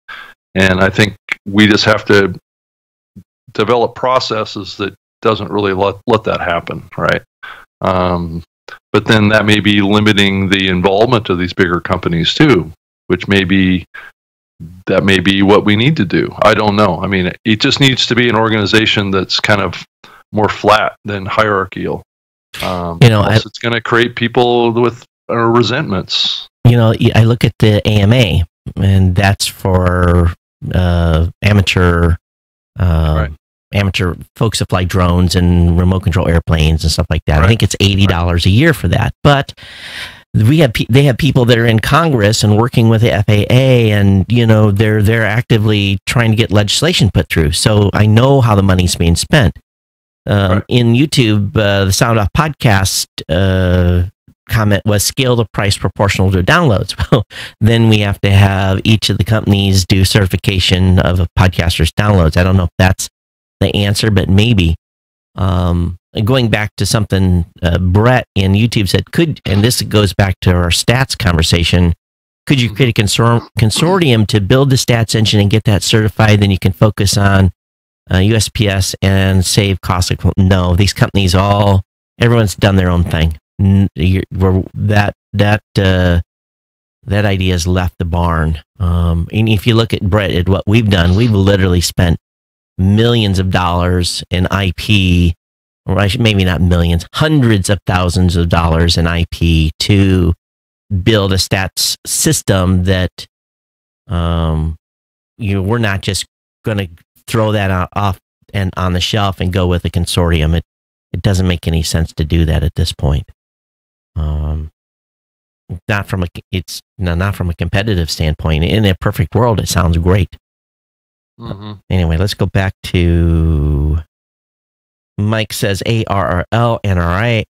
And I think we just have to develop processes that doesn't really let that happen, right? But then that may be limiting the involvement of these bigger companies too, which may be what we need to do. I don't know. I mean, it just needs to be an organization that's kind of more flat than hierarchical. It's going to create people with resentments. I look at the AMA, and that's for amateur folks that fly drones and remote control airplanes and stuff like that. Right. I think it's $80 a year for that. But they have people that are in Congress and working with the FAA, and they're actively trying to get legislation put through. So I know how the money's being spent. In YouTube, the Sound Off podcast comment was scale the price proportional to downloads. Well, then we have to have each of the companies do certification of a podcaster's downloads. I don't know if that's the answer, but maybe. Going back to something Brett in YouTube said, and this goes back to our stats conversation, could you create a consortium to build the stats engine and get that certified? Then you can focus on USPS and save costs. No, these companies everyone's done their own thing. That idea has left the barn. And if you look at Brett, at what we've done, we've literally spent millions of dollars in IP, or maybe not millions, hundreds of thousands of dollars in IP to build a stats system that we're not just going to throw that off and on the shelf and go with a consortium. It doesn't make any sense to do that at this point. Not from a competitive standpoint. In a perfect world, it sounds great. Mm-hmm. Anyway, let's go back to Mike says ARRL, NRA,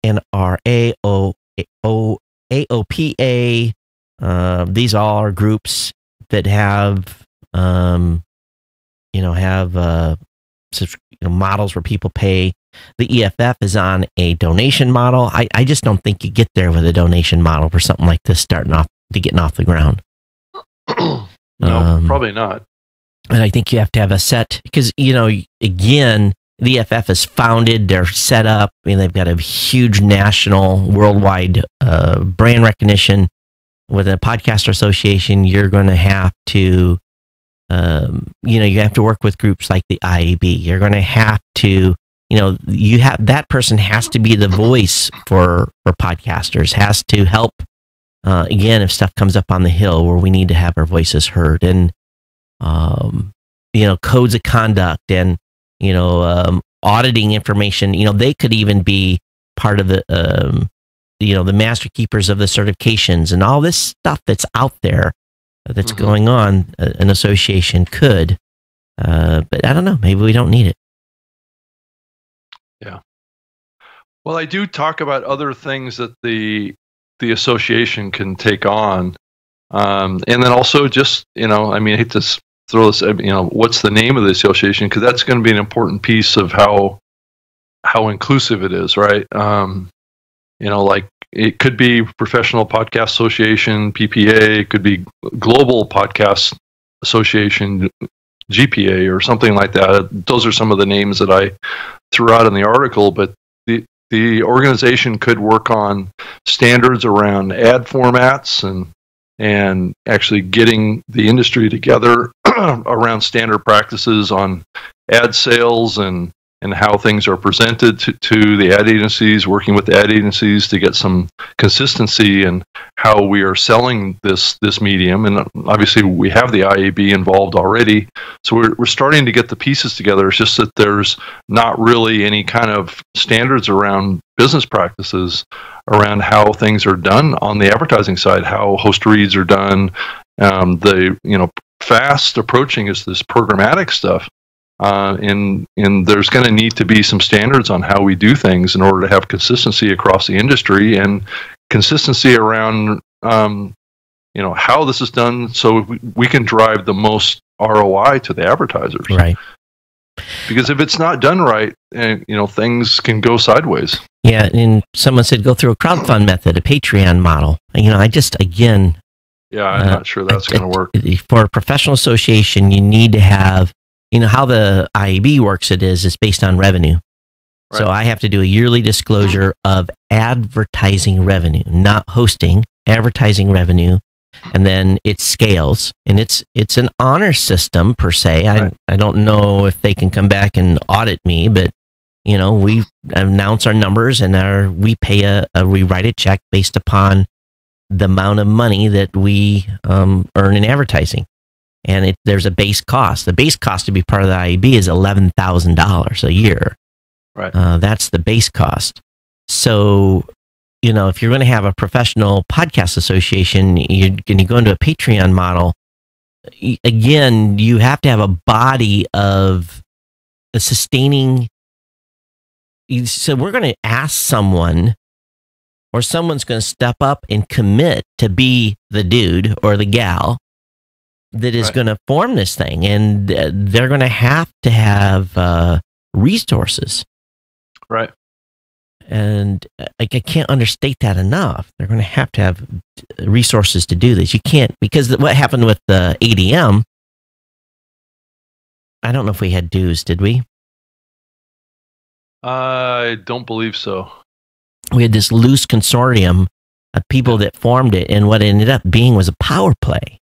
AOPA. These all are groups that have models where people pay. The EFF is on a donation model. I just don't think you get there with a donation model for something like this getting off the ground. No, probably not. And I think you have to have a set, because, again, the EFF is founded, they're set up, they've got a huge national, worldwide brand recognition. With a podcaster association, you're going to have to, you have to work with groups like the IAB. You're going to have to, that person has to be the voice for podcasters, has to help, again, if stuff comes up on the Hill where we need to have our voices heard, and, codes of conduct and, auditing information, they could even be part of the, the master keepers of the certifications and all this stuff that's out there that's mm-hmm. going on. An association could, but I don't know, maybe we don't need it. Yeah. Well, I do talk about other things that the association can take on. And then also just, I hate to throw this, what's the name of the association? Because that's going to be an important piece of how inclusive it is, right? Like it could be Professional Podcast Association, PPA, it could be Global Podcast Association, GPA, or something like that. Those are some of the names that I threw out in the article, but the organization could work on standards around ad formats and actually getting the industry together around standard practices on ad sales and how things are presented to the ad agencies, working with the ad agencies to get some consistency in how we are selling this medium. And obviously we have the IAB involved already. So we're starting to get the pieces together. It's just that there's not really any kind of standards around business practices around how things are done on the advertising side, how host reads are done. Fast approaching is this programmatic stuff. And there's going to need to be some standards on how we do things in order to have consistency across the industry and consistency around, how this is done, so we can drive the most ROI to the advertisers. Right. Because if it's not done right, things can go sideways. Yeah, and someone said go through a crowdfund method, a Patreon model. I just, again... Yeah, I'm not sure that's going to work. For a professional association, you need to have, how the IAB works is based on revenue. Right. So I have to do a yearly disclosure of advertising revenue, not hosting, advertising revenue, and then it scales. And it's an honor system per se. Right. I don't know if they can come back and audit me, but we announce our numbers and we write a check based upon the amount of money that we earn in advertising. And there's a base cost. The base cost to be part of the IAB is $11,000 a year. Right. That's the base cost. So, if you're going to have a professional podcast association, you're going to go into a Patreon model. Again, you have to have a body of a sustaining. So we're going to ask someone, or someone's going to step up and commit to be the dude or the gal that is going to form this thing. And they're going to have resources. Right. And I can't understate that enough. They're going to have resources to do this. You can't, because what happened with the ADM, I don't know if we had dues, did we? I don't believe so. We had this loose consortium of people that formed it, and what it ended up being was a power play.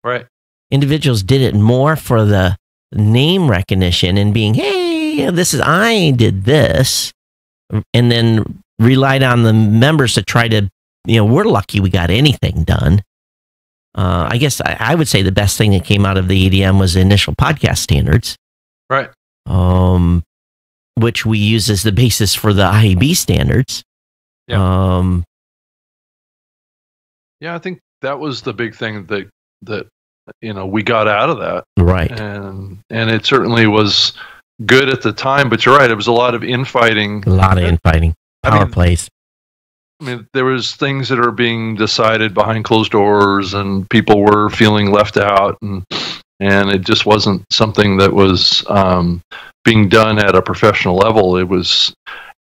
Right. Individuals did it more for the name recognition and being, hey, I did this, and then relied on the members to try to, we're lucky we got anything done. I guess I would say the best thing that came out of the ADM was the initial podcast standards. Right. Which we use as the basis for the IAB standards. Yeah. I think that was the big thing that we got out of that. Right. And it certainly was good at the time, but you're right, it was a lot of infighting. Power plays. I mean, there was things that are being decided behind closed doors, and people were feeling left out, and it just wasn't something that was being done at a professional level. It was,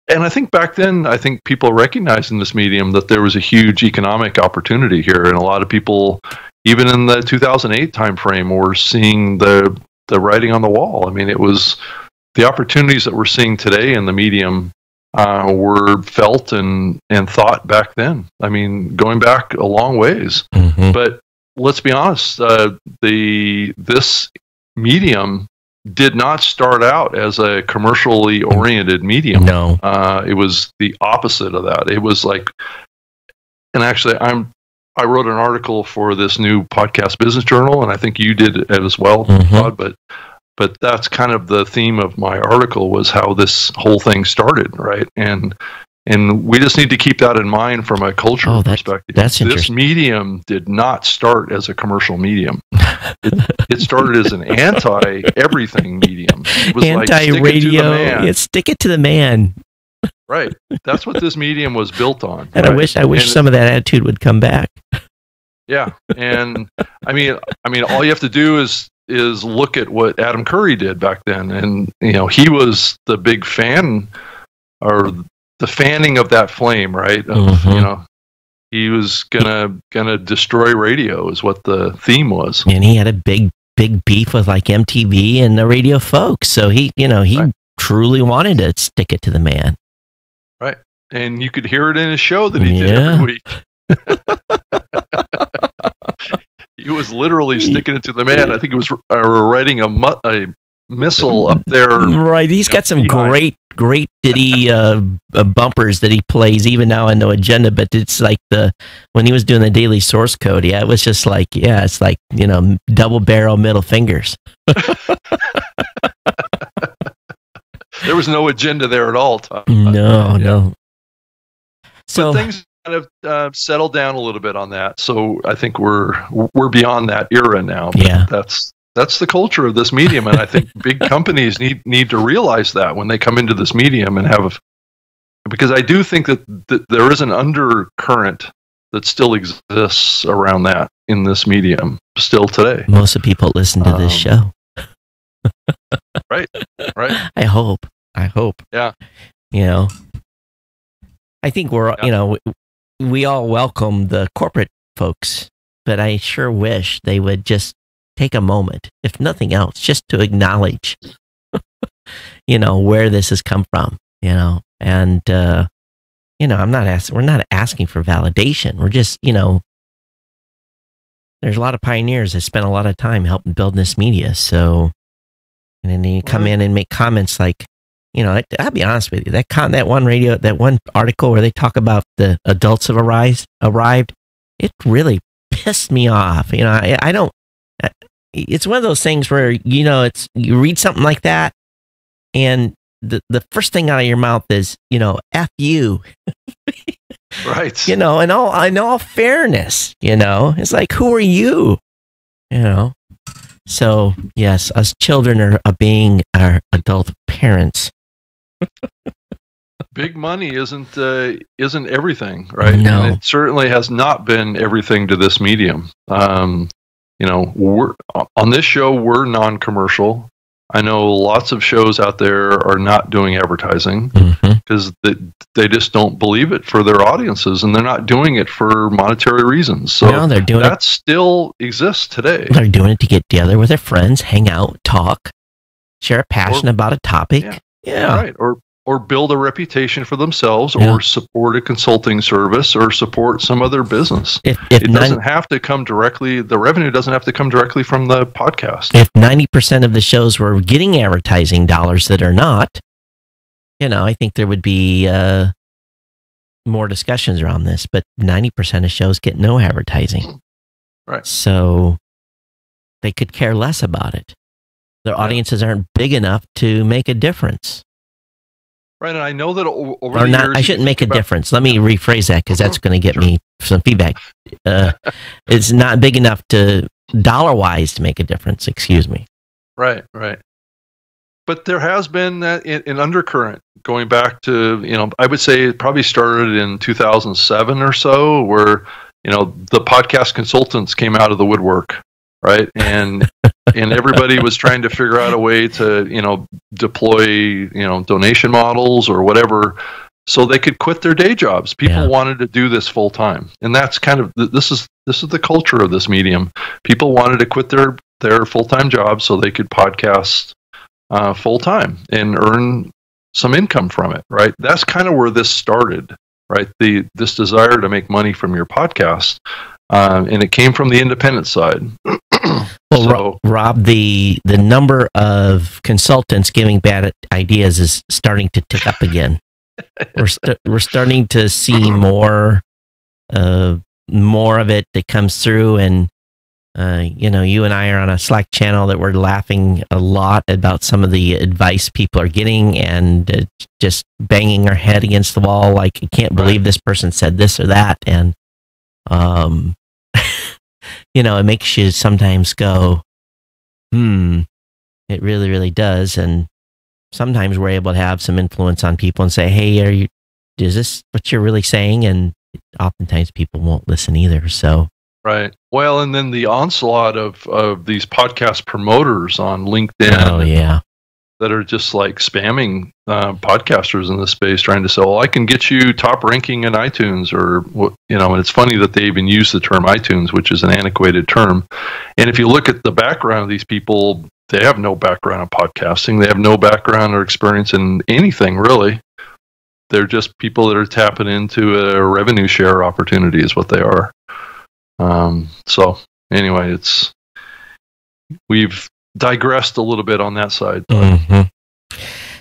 and I think back then, people recognized in this medium that there was a huge economic opportunity here, and a lot of people, even in the 2008 timeframe, were seeing the writing on the wall. I mean, it was the opportunities that we're seeing today in the medium were felt and thought back then. I mean, going back a long ways. Mm-hmm. But let's be honest, this medium did not start out as a commercially oriented medium. No. It was the opposite of that. It was like, and actually I wrote an article for this new podcast business journal, and I think you did it as well, Todd, but that's kind of the theme of my article, was how this whole thing started, right? And we just need to keep that in mind from a cultural perspective. That's interesting. This medium did not start as a commercial medium. It started as an anti-everything medium. It was anti-radio. Stick it to the man. Right. That's what this medium was built on. And right? I wish some of that attitude would come back. Yeah. And I mean, all you have to do is look at what Adam Curry did back then. And, he was the big fan, or the fanning of that flame, right? He was gonna destroy radio is what the theme was. And he had a big beef with like MTV and the radio folks. So he truly wanted to stick it to the man. Right. And you could hear it in his show that he did every week. He was literally sticking it to the man. I think it was writing a missile up there. Right. He's got some great ditty bumpers that he plays even now in No Agenda, but it's like when he was doing the daily source code, it was just like, it's like, double barrel middle fingers. There was no agenda there at all, Tom. No. So things kind of settled down a little bit on that. So I think we're beyond that era now. Yeah. That's the culture of this medium, and I think big companies need to realize that when they come into this medium and because I do think that there is an undercurrent that still exists around that in this medium still today. Most of the people listen to this show. Right. I hope. Yeah. I think we all welcome the corporate folks, but I sure wish they would just take a moment, if nothing else, just to acknowledge, where this has come from, and, we're not asking for validation. We're just, there's a lot of pioneers that spent a lot of time helping build this media. So, and then you come in and make comments like, I'll be honest with you, that one article where they talk about the adults have arrived, it really pissed me off. I don't, it's one of those things where, you read something like that and the first thing out of your mouth is, F you. Right. In all fairness, it's like, who are you? So yes, us children are being our adult parents. Big money isn't everything, right? No. And it certainly has not been everything to this medium. We're on this show, we're non-commercial. I know lots of shows out there are not doing advertising because they just don't believe it for their audiences, and they're not doing it for monetary reasons. So no, they're doing that still exists today. They're doing it to get together with their friends, hang out, talk, share a passion about a topic. Yeah. Right. Or build a reputation for themselves, or support a consulting service, or support some other business. It doesn't have to come directly. The revenue doesn't have to come directly from the podcast. If 90% of the shows were getting advertising dollars that are not, I think there would be more discussions around this. But 90% of shows get no advertising. Right. So they could care less about it. Their audiences aren't big enough to make a difference. Right, and I know that over the years... I shouldn't make a difference. Let me rephrase that, because that's going to get me some feedback. It's not big enough to, dollar-wise, to make a difference. Excuse me. Right. But there has been an undercurrent going back to, I would say it probably started in 2007 or so, where, the podcast consultants came out of the woodwork, right? And everybody was trying to figure out a way to, deploy, donation models or whatever, so they could quit their day jobs. People wanted to do this full time, and that's kind of this is the culture of this medium. People wanted to quit their full time jobs so they could podcast full time and earn some income from it. Right? That's kind of where this started. Right? This desire to make money from your podcast. And it came from the independent side. Well, Rob, the number of consultants giving bad ideas is starting to tick up again. We're starting to see more of it that comes through, and you and I are on a Slack channel that we're laughing a lot about some of the advice people are getting, and just banging our head against the wall, like, I can't believe this person said this or that, and it makes you sometimes go, it really, really does. And sometimes we're able to have some influence on people and say, hey, is this what you're really saying? And oftentimes people won't listen either. So, right. Well, and then the onslaught of these podcast promoters on LinkedIn. Oh, yeah. That are just like spamming podcasters in this space, trying to say, well, I can get you top ranking in iTunes, or what, and it's funny that they even use the term iTunes, which is an antiquated term. And if you look at the background of these people, they have no background in podcasting. They have no background or experience in anything, really. They're just people that are tapping into a revenue share opportunity is what they are. So anyway, we've digressed a little bit on that side.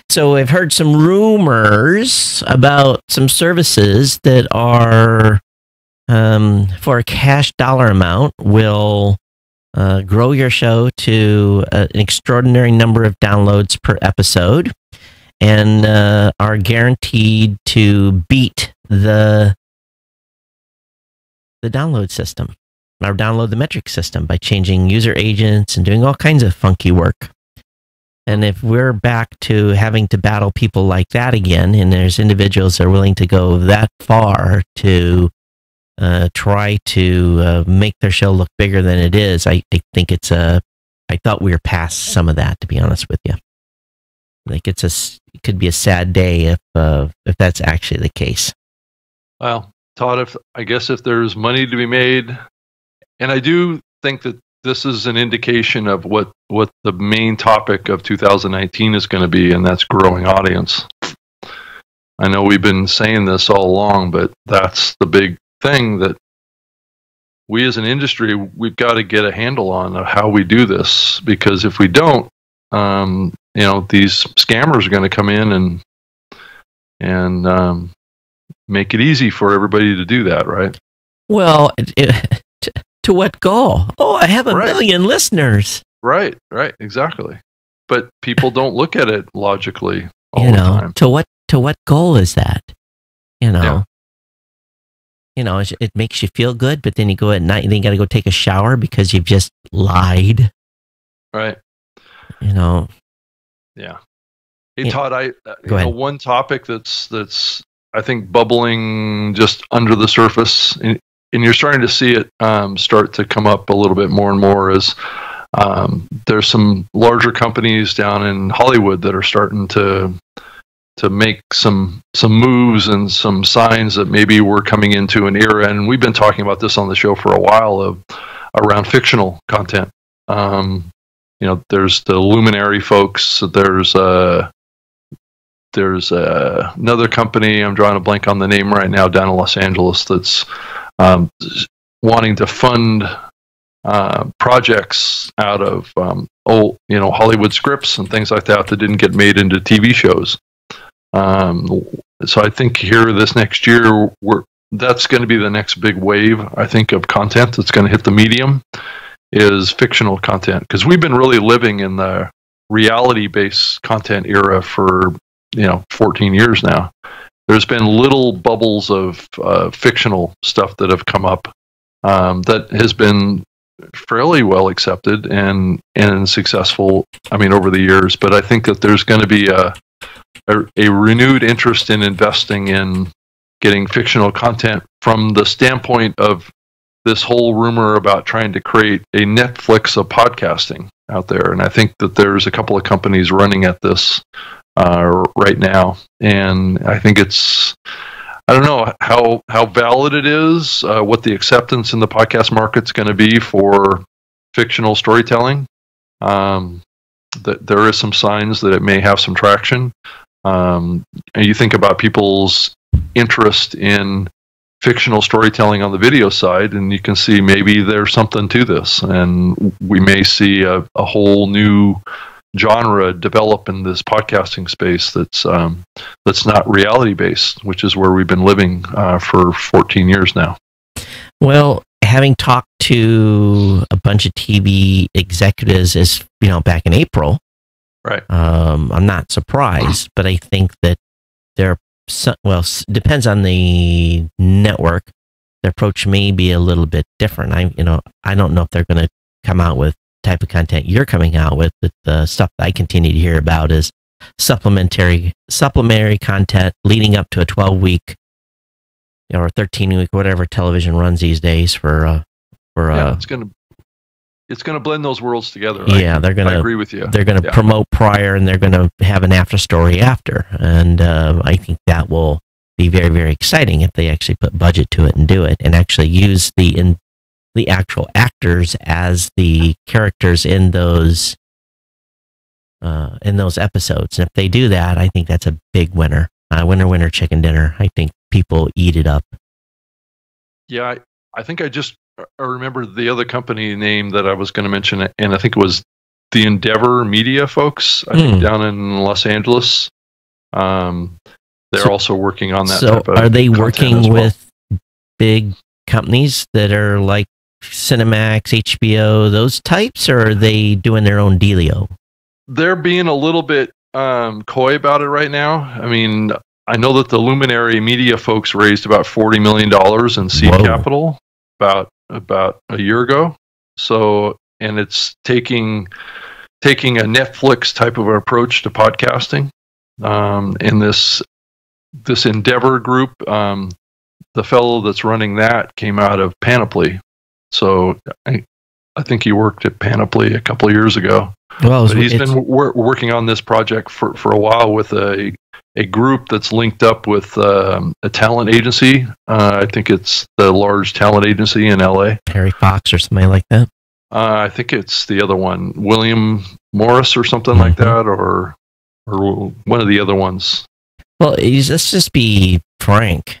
So I've heard some rumors about some services that are, for a cash dollar amount, will grow your show to an extraordinary number of downloads per episode, and are guaranteed to beat the download system, or download the metric system, by changing user agents and doing all kinds of funky work. And if we're back to having to battle people like that again, and there's individuals that are willing to go that far to try to make their show look bigger than it is, I think I thought we were past some of that, to be honest with you. Like it could be a sad day if that's actually the case. Well, Todd, I guess if there's money to be made, and I do think that this is an indication of what the main topic of 2019 is going to be, and that's growing audience. I know we've been saying this all along, but that's the big thing that we as an industry, we've got to get a handle on how we do this, because if we don't, these scammers are going to come in and make it easy for everybody to do that, right? Well, to what goal? Oh, I have a million listeners. Right, exactly. But people don't look at it logically all the time. To what goal is that? It makes you feel good, but then you go at night and then you got to go take a shower because you've just lied. Right. Yeah. Hey, Todd, one topic that's I think bubbling just under the surface, and you're starting to see it start to come up a little bit more and more, is there's some larger companies down in Hollywood that are starting to make some moves and some signs that maybe we're coming into an era, and we've been talking about this on the show for a while, around fictional content. There's the Luminary folks. There's another company, I'm drawing a blank on the name right now, down in Los Angeles, that's wanting to fund projects out of old, Hollywood scripts and things like that didn't get made into TV shows. So I think here this next year, that's going to be the next big wave, I think, of content that's going to hit the medium, is fictional content, because we've been really living in the reality-based content era for 14 years now. There's been little bubbles of fictional stuff that have come up that has been fairly well accepted and successful, over the years. But I think that there's going to be a renewed interest in investing in getting fictional content from the standpoint of this whole rumor about trying to create a Netflix of podcasting out there. And I think that there's a couple of companies running at this right now. And I think I don't know how valid it is, what the acceptance in the podcast market's going to be for fictional storytelling. That there is some signs that it may have some traction. And you think about people's interest in fictional storytelling on the video side, and you can see maybe there's something to this, and we may see a whole new genre develop in this podcasting space that's not reality based, which is where we've been living for 14 years now. Well, having talked to a bunch of TV executives, back in April, right? I'm not surprised, but I think that depends on the network. Their approach may be a little bit different. I don't know if they're going to come out with type of content you're coming out with, but the stuff that I continue to hear about is supplementary content leading up to a 12-week or 13-week, whatever television runs these days it's going to blend those worlds together. Right? Yeah, I agree with you. They're going to promote prior, and they're going to have an after story after, and I think that will be very, very exciting if they actually put budget to it and do it, and actually use the actual actors as the characters in those episodes. And if they do that, I think that's a big winner. Winner, chicken dinner. I think people eat it up. Yeah, I think I remember the other company name that I was going to mention, and I think it was the Endeavor Media folks, I think down in Los Angeles. They're also working on that type of are they working with big companies that are like Cinemax, HBO, those types, or are they doing their own dealio? They're being a little bit coy about it right now. I know that the Luminary Media folks raised about $40 million in seed capital about a year ago. So, and it's taking a Netflix type of approach to podcasting. In this Endeavor group, the fellow that's running that came out of Panoply. So I think he worked at Panoply a couple of years ago. Well, but he's been working on this project for a while with a a group that's linked up with a talent agency. I think it's the large talent agency in LA. Harry Fox or something like that. I think it's the other one, William Morris or something like that, or one of the other ones. Well, let's just be frank.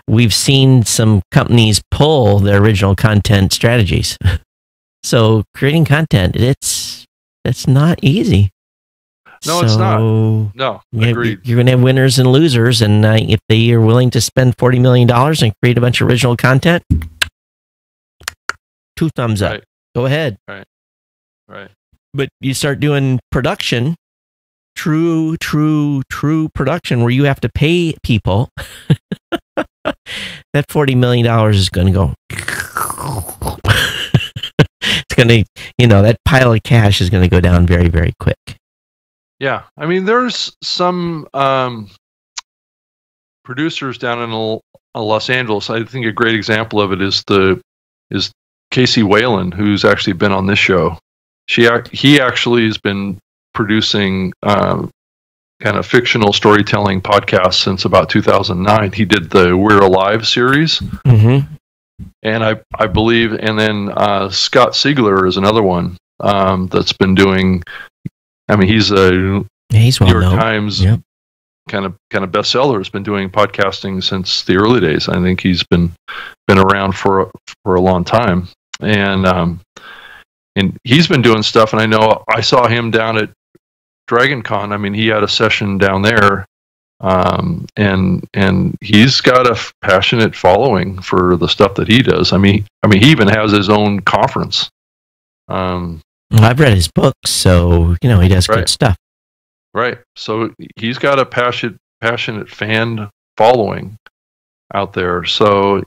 We've seen some companies pull their original content strategies. So creating content, it's not easy. No, it's not. No, agreed. You're going to have winners and losers, and if they are willing to spend $40 million and create a bunch of original content, 2 thumbs up. Right. Go ahead. Right. But you start doing production, true production, where you have to pay people. That $40 million is going to go. It's going to, that pile of cash is going to go down very, very quick. Yeah, I mean, there's some producers down in Los Angeles. I think a great example of it is Casey Whalen, who's actually been on this show. He actually has been producing kind of fictional storytelling podcasts since about 2009. He did the We're Alive series, and I believe, and then Scott Siegler is another one that's been doing. I mean, he's a New York Times kind of bestseller. Has been doing podcasting since the early days. I think he's been around for a long time, and he's been doing stuff. And I know I saw him down at DragonCon. I mean, he had a session down there, and he's got a passionate following for the stuff that he does. I mean, he even has his own conference. I've read his books, so he does good stuff. Right. So he's got a passionate fan following out there. So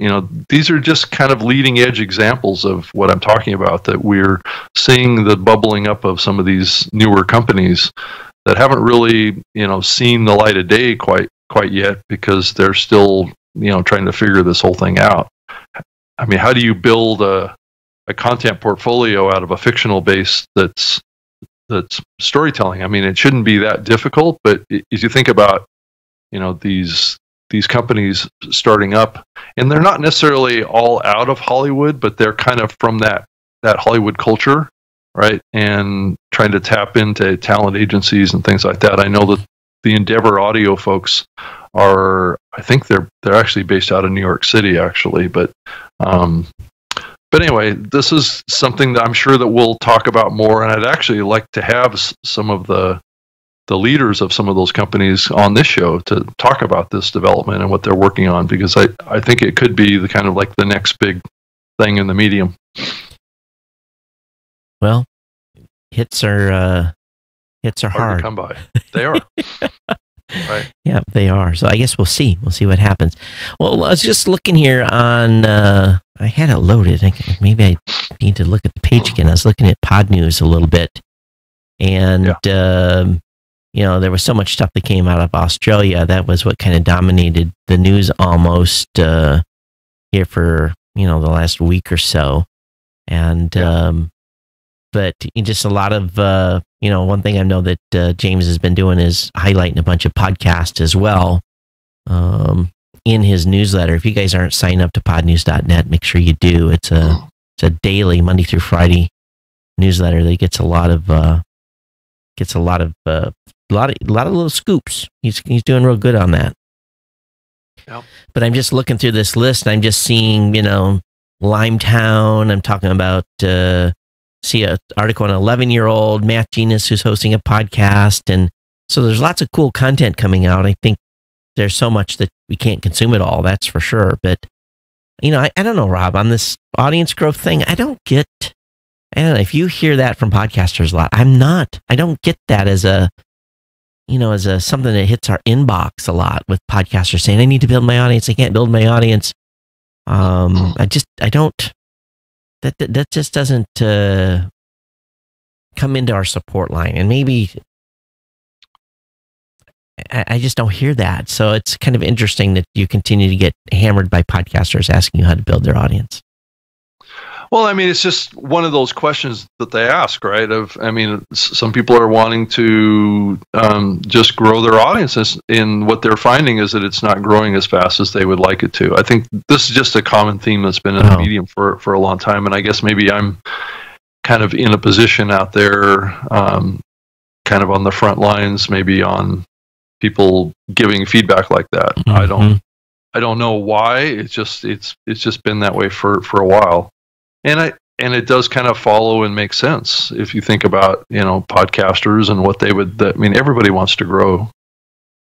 these are just kind of leading edge examples of what I'm talking about. That we're seeing the bubbling up of some of these newer companies that haven't really seen the light of day quite yet, because they're still trying to figure this whole thing out. I mean, how do you build a content portfolio out of a fictional base that's storytelling? I mean, it shouldn't be that difficult, but as you think about, these companies starting up, and they're not necessarily all out of Hollywood, but they're kind of from that Hollywood culture, right? And trying to tap into talent agencies and things like that. I know that the Endeavor Audio folks I think they're actually based out of New York City, actually, but anyway, this is something that I'm sure that we'll talk about more, and I'd actually like to have some of the leaders of some of those companies on this show to talk about this development and what they're working on, because I think it could be the kind of like the next big thing in the medium. Well, hits are hard to come by. They are. Right. Yeah, they are. So I guess we'll see. We'll see what happens. Well, I was just looking here on. I had it loaded. Maybe I need to look at the page again. I was looking at Pod News a little bit, and there was so much stuff that came out of Australia. That was what kind of dominated the news almost here for the last week or so, and but just a lot of one thing I know that James has been doing is highlighting a bunch of podcasts as well in his newsletter. If you guys aren't signed up to podnews.net, make sure you do. It's a daily Monday through Friday newsletter that gets a lot of little scoops. He's doing real good on that. Yep. But I'm just looking through this list. I'm just seeing Limetown. I'm talking about see an article on an 11-year-old math genius who's hosting a podcast, and so there's lots of cool content coming out. I think there's so much that we can't consume it all, that's for sure. But I don't know, Rob, on this audience growth thing, I don't know if you hear that from podcasters a lot. I don't get that as a something that hits our inbox a lot, with podcasters saying, I need to build my audience, I can't build my audience. I don't. That just doesn't come into our support line, and maybe I just don't hear that. So it's kind of interesting that you continue to get hammered by podcasters asking you how to build their audience. Well, I mean, it's just one of those questions that they ask, right? Some people are wanting to just grow their audiences, and what they're finding is that it's not growing as fast as they would like it to. I think this is just a common theme that's been in the medium for a long time, and I guess maybe I'm kind of in a position out there, kind of on the front lines, maybe on people giving feedback like that. Mm-hmm. I don't know why. It's just been that way for a while. And it does kind of follow and make sense if you think about, podcasters and what they would. Everybody wants to grow,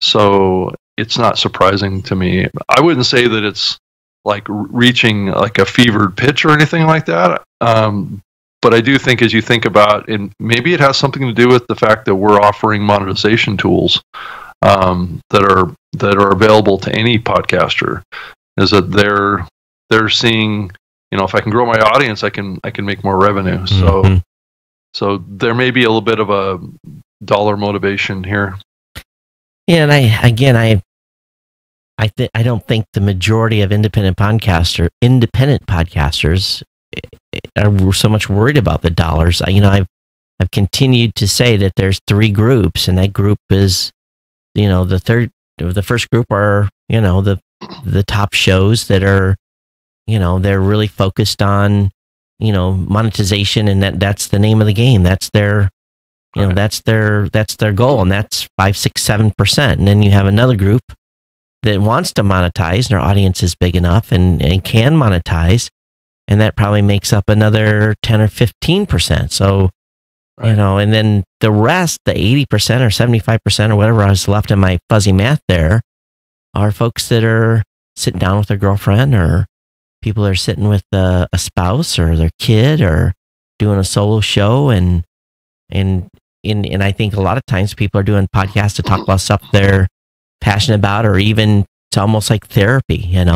so it's not surprising to me. I wouldn't say that it's like reaching like a fevered pitch or anything like that. But I do think, as you think about, and maybe it has something to do with the fact that we're offering monetization tools that are available to any podcaster, is that they're seeing. If I can grow my audience, I can make more revenue. So there may be a little bit of a dollar motivation here. Yeah, and I don't think the majority of independent podcasters are so much worried about the dollars. I've continued to say that there's 3 groups, and that group is, the first group are, the top shows that are, they're really focused on, monetization, and that's the name of the game. That's their, that's their goal, and that's 5, 6, 7%. And then you have another group that wants to monetize, and their audience is big enough and can monetize, and that probably makes up another 10 or 15%. So, and then the rest, the 80% or 75% or whatever I was left in my fuzzy math there, are folks that are sitting down with their girlfriend, or people are sitting with a spouse or their kid, or doing a solo show. And I think a lot of times people are doing podcasts to talk about stuff they're passionate about, or even it's almost like therapy, and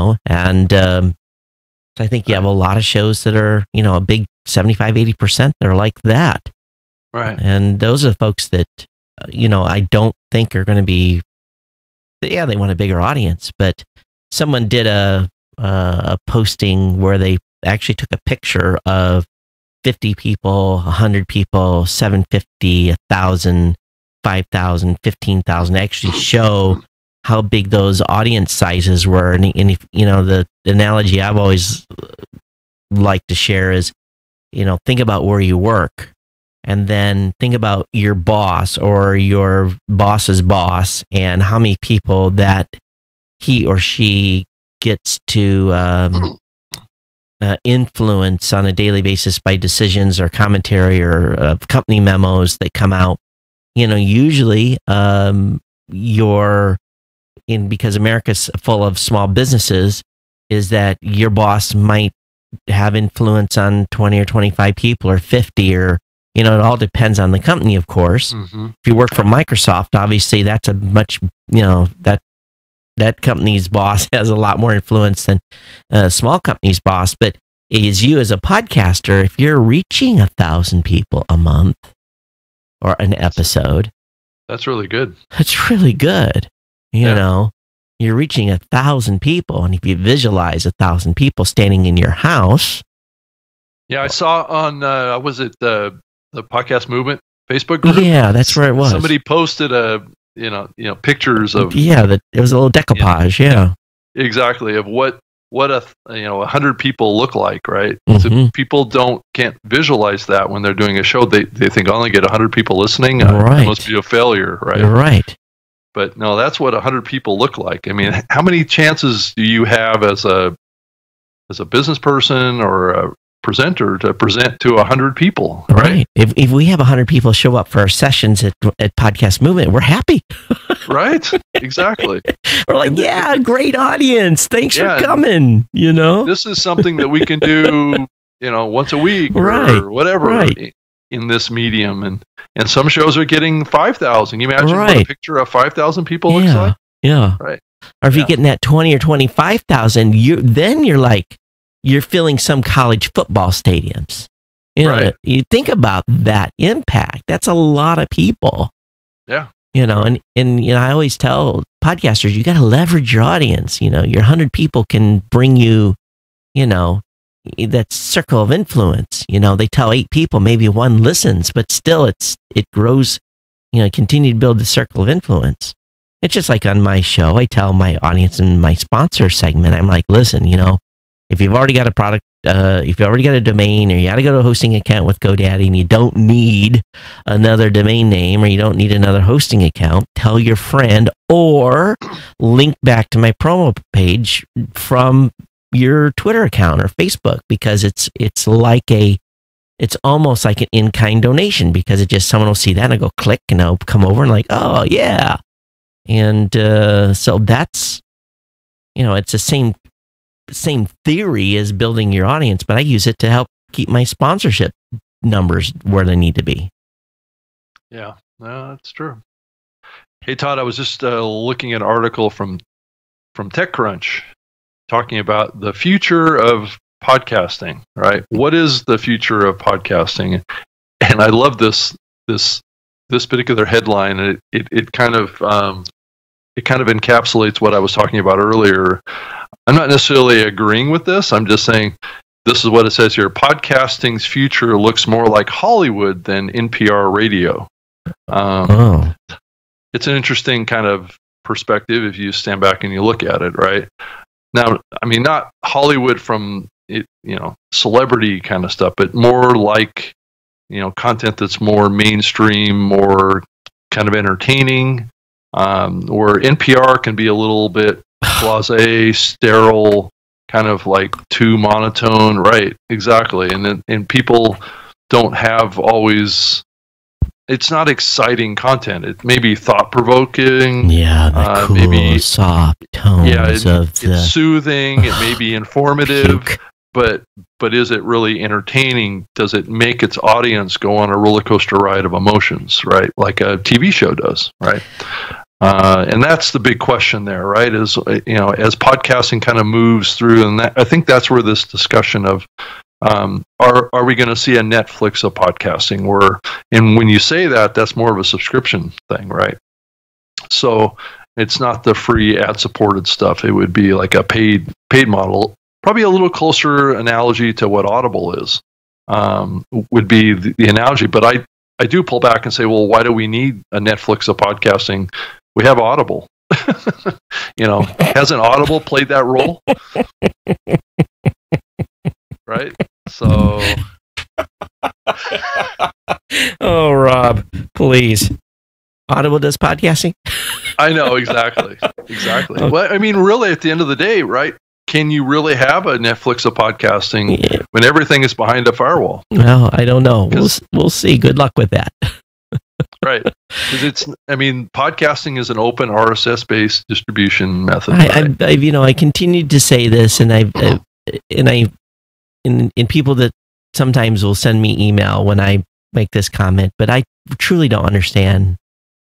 so I think you have a lot of shows that are, a big 75, 80% that are like that. Right. And those are the folks that, I don't think are going to be, they want a bigger audience, but someone did a posting where they actually took a picture of 50 people, 100 people, 750, 1,000, 5,000, 15,000, actually show how big those audience sizes were. And if, the analogy I've always liked to share is, think about where you work, and then think about your boss or your boss's boss, and how many people that he or she gets to influence on a daily basis by decisions or commentary or company memos that come out. Usually because America's full of small businesses, is that your boss might have influence on 20 or 25 people or 50, or, it all depends on the company, of course. Mm-hmm. If you work for Microsoft, obviously that's a much, that company's boss has a lot more influence than a small company's boss. But as a podcaster, if you're reaching 1,000 people a month or an episode, that's really good. That's really good. You're reaching 1,000 people, and if you visualize 1,000 people standing in your house. Yeah, I saw on was it the Podcast Movement Facebook group? Yeah, that's where it was. Somebody posted pictures of it was a little decoupage. Yeah, exactly, of what 100 people look like, right? Mm-hmm. So people can't visualize that when they're doing a show. They think, I only get 100 people listening. Right. It must be a failure, right? You're right. But no, that's what 100 people look like. I mean, how many chances do you have as a business person or a presenter to present to 100 people? Right. If we have 100 people show up for our sessions at Podcast Movement, we're happy. Right. Exactly. We're like, yeah, great audience. Thanks for coming. This is something that we can do, once a week or whatever in this medium. And some shows are getting 5,000. You imagine what a picture of 5,000 people looks like? Yeah. Right. Or if you're getting that 20 or 25,000, you're filling some college football stadiums. You think about that impact. That's a lot of people. Yeah. And I always tell podcasters, you got to leverage your audience. Your 100 people can bring you, that circle of influence. They tell 8 people, maybe 1 listens, but still it grows, continue to build the circle of influence. It's just like on my show, I tell my audience in my sponsor segment, I'm like, listen, if you've already got a product, if you've already got a domain, or you got to go to a hosting account with GoDaddy and you don't need another domain name, or you don't need another hosting account, tell your friend, or link back to my promo page from your Twitter account or Facebook, because it's almost like an in-kind donation, because it just, someone will see that and go click and they'll come over and like, oh yeah. And so that's, it's the same theory as building your audience, but I use it to help keep my sponsorship numbers where they need to be. Yeah, no, that's true. Hey, Todd, I was just looking at an article from TechCrunch talking about the future of podcasting, right? What is the future of podcasting? And I love this particular headline. It kind of encapsulates what I was talking about earlier. I'm not necessarily agreeing with this. I'm just saying this is what it says here. Podcasting's future looks more like Hollywood than NPR radio. It's an interesting kind of perspective if you stand back and you look at it, right? Now, I mean, not Hollywood from it, celebrity kind of stuff, but more like, content that's more mainstream, more kind of entertaining, where NPR can be a little bit blasé, sterile, kind of like too monotone, right? Exactly. And people don't have always, it's not exciting content. It may be thought-provoking. Yeah, the cool, maybe soft tones it's soothing. It may be informative, but is it really entertaining? Does it make its audience go on a roller coaster ride of emotions, right? Like a TV show does, right? And that's the big question there, right? Is, as podcasting kind of moves through, and I think that's where this discussion of, are we going to see a Netflix of podcasting? And when you say that, that's more of a subscription thing, right? So it's not the free ad-supported stuff. It would be like a paid model. Probably a little closer analogy to what Audible is, would be the analogy. But I do pull back and say, well, why do we need a Netflix of podcasting? We have Audible. Hasn't Audible played that role? Right? So. Oh, Rob, please. Audible does podcasting? I know, exactly. Okay. Well, I mean, really, at the end of the day, right? Can you really have a Netflix of podcasting when everything is behind a firewall? Well, I don't know. We'll see. Good luck with that. Right. Because podcasting is an open RSS-based distribution method. I continued to say this, and people that sometimes will send me email when I make this comment, but I truly don't understand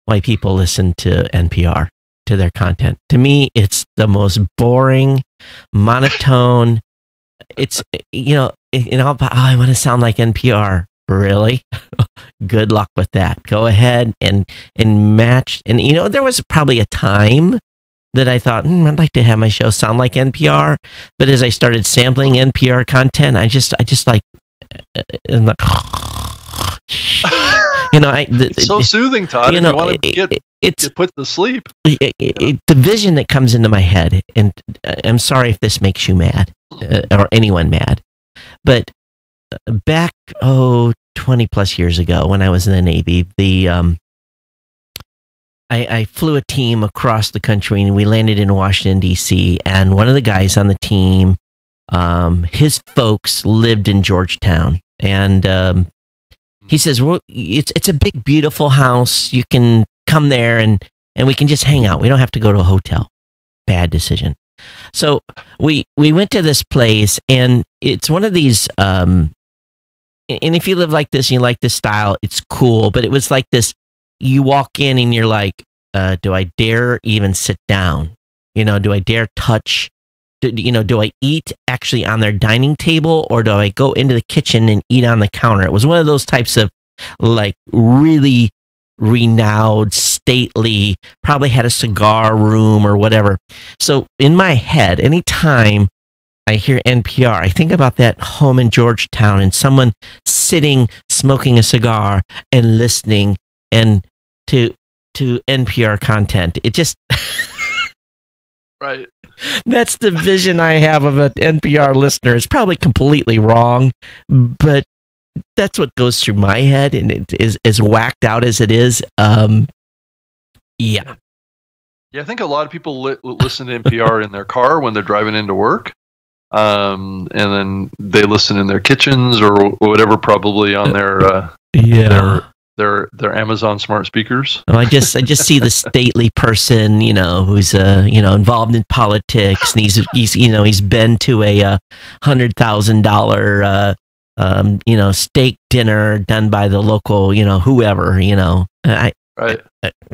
why people listen to NPR, to their content. To me, it's the most boring, monotone. It's, I want to sound like NPR. Really? Good luck with that. Go ahead and match. And, there was probably a time that I thought, I'd like to have my show sound like NPR. But as I started sampling NPR content, I just like, it's so soothing, Todd. You want to get put to sleep. The vision that comes into my head, and I'm sorry if this makes you mad, or anyone mad, but back 20 plus years ago when I was in the Navy, I flew a team across the country, and we landed in Washington, D.C., and one of the guys on the team, his folks lived in Georgetown, and he says, well, it's a big, beautiful house. You can come there and we can just hang out. We don't have to go to a hotel. Bad decision. So we went to this place, and it's one of these, and if you live like this and you like this style, it's cool. But it was like this, you walk in and you're like, do I dare even sit down? Do I dare touch? Do I eat actually on their dining table, or do I go into the kitchen and eat on the counter? It was one of those types of like really renowned, stately, probably had a cigar room or whatever. So in my head, anytime I hear NPR, I think about that home in Georgetown and someone sitting, smoking a cigar and listening and to NPR content. It just Right. That's the vision I have of an NPR listener. It's probably completely wrong, but that's what goes through my head, and it is as whacked out as it is. Yeah. Yeah, I think a lot of people listen to NPR in their car when they're driving into work, and then they listen in their kitchens or whatever, probably on their Amazon smart speakers. Well, I just see the stately person, who's involved in politics, and he's been to a $100,000 steak dinner done by the local whoever.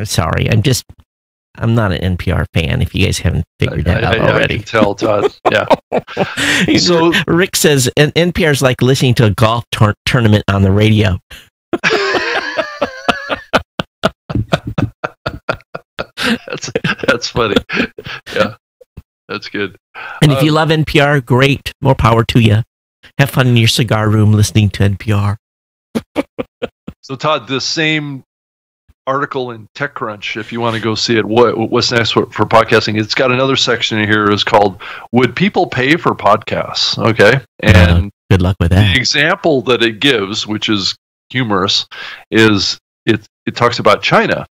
Sorry, I'm not an NPR fan. If you guys haven't figured that out already, I can tell, Todd. Yeah. So Rick says NPR is like listening to a golf tournament on the radio. That's funny. Yeah, that's good. And if you love NPR, great. More power to you. Have fun in your cigar room listening to NPR. So, Todd, the same article in TechCrunch, if you want to go see it, what's next for podcasting? It's got another section here is called "Would People Pay for Podcasts?" Okay, and good luck with that. The example that it gives, which is humorous, is it talks about China.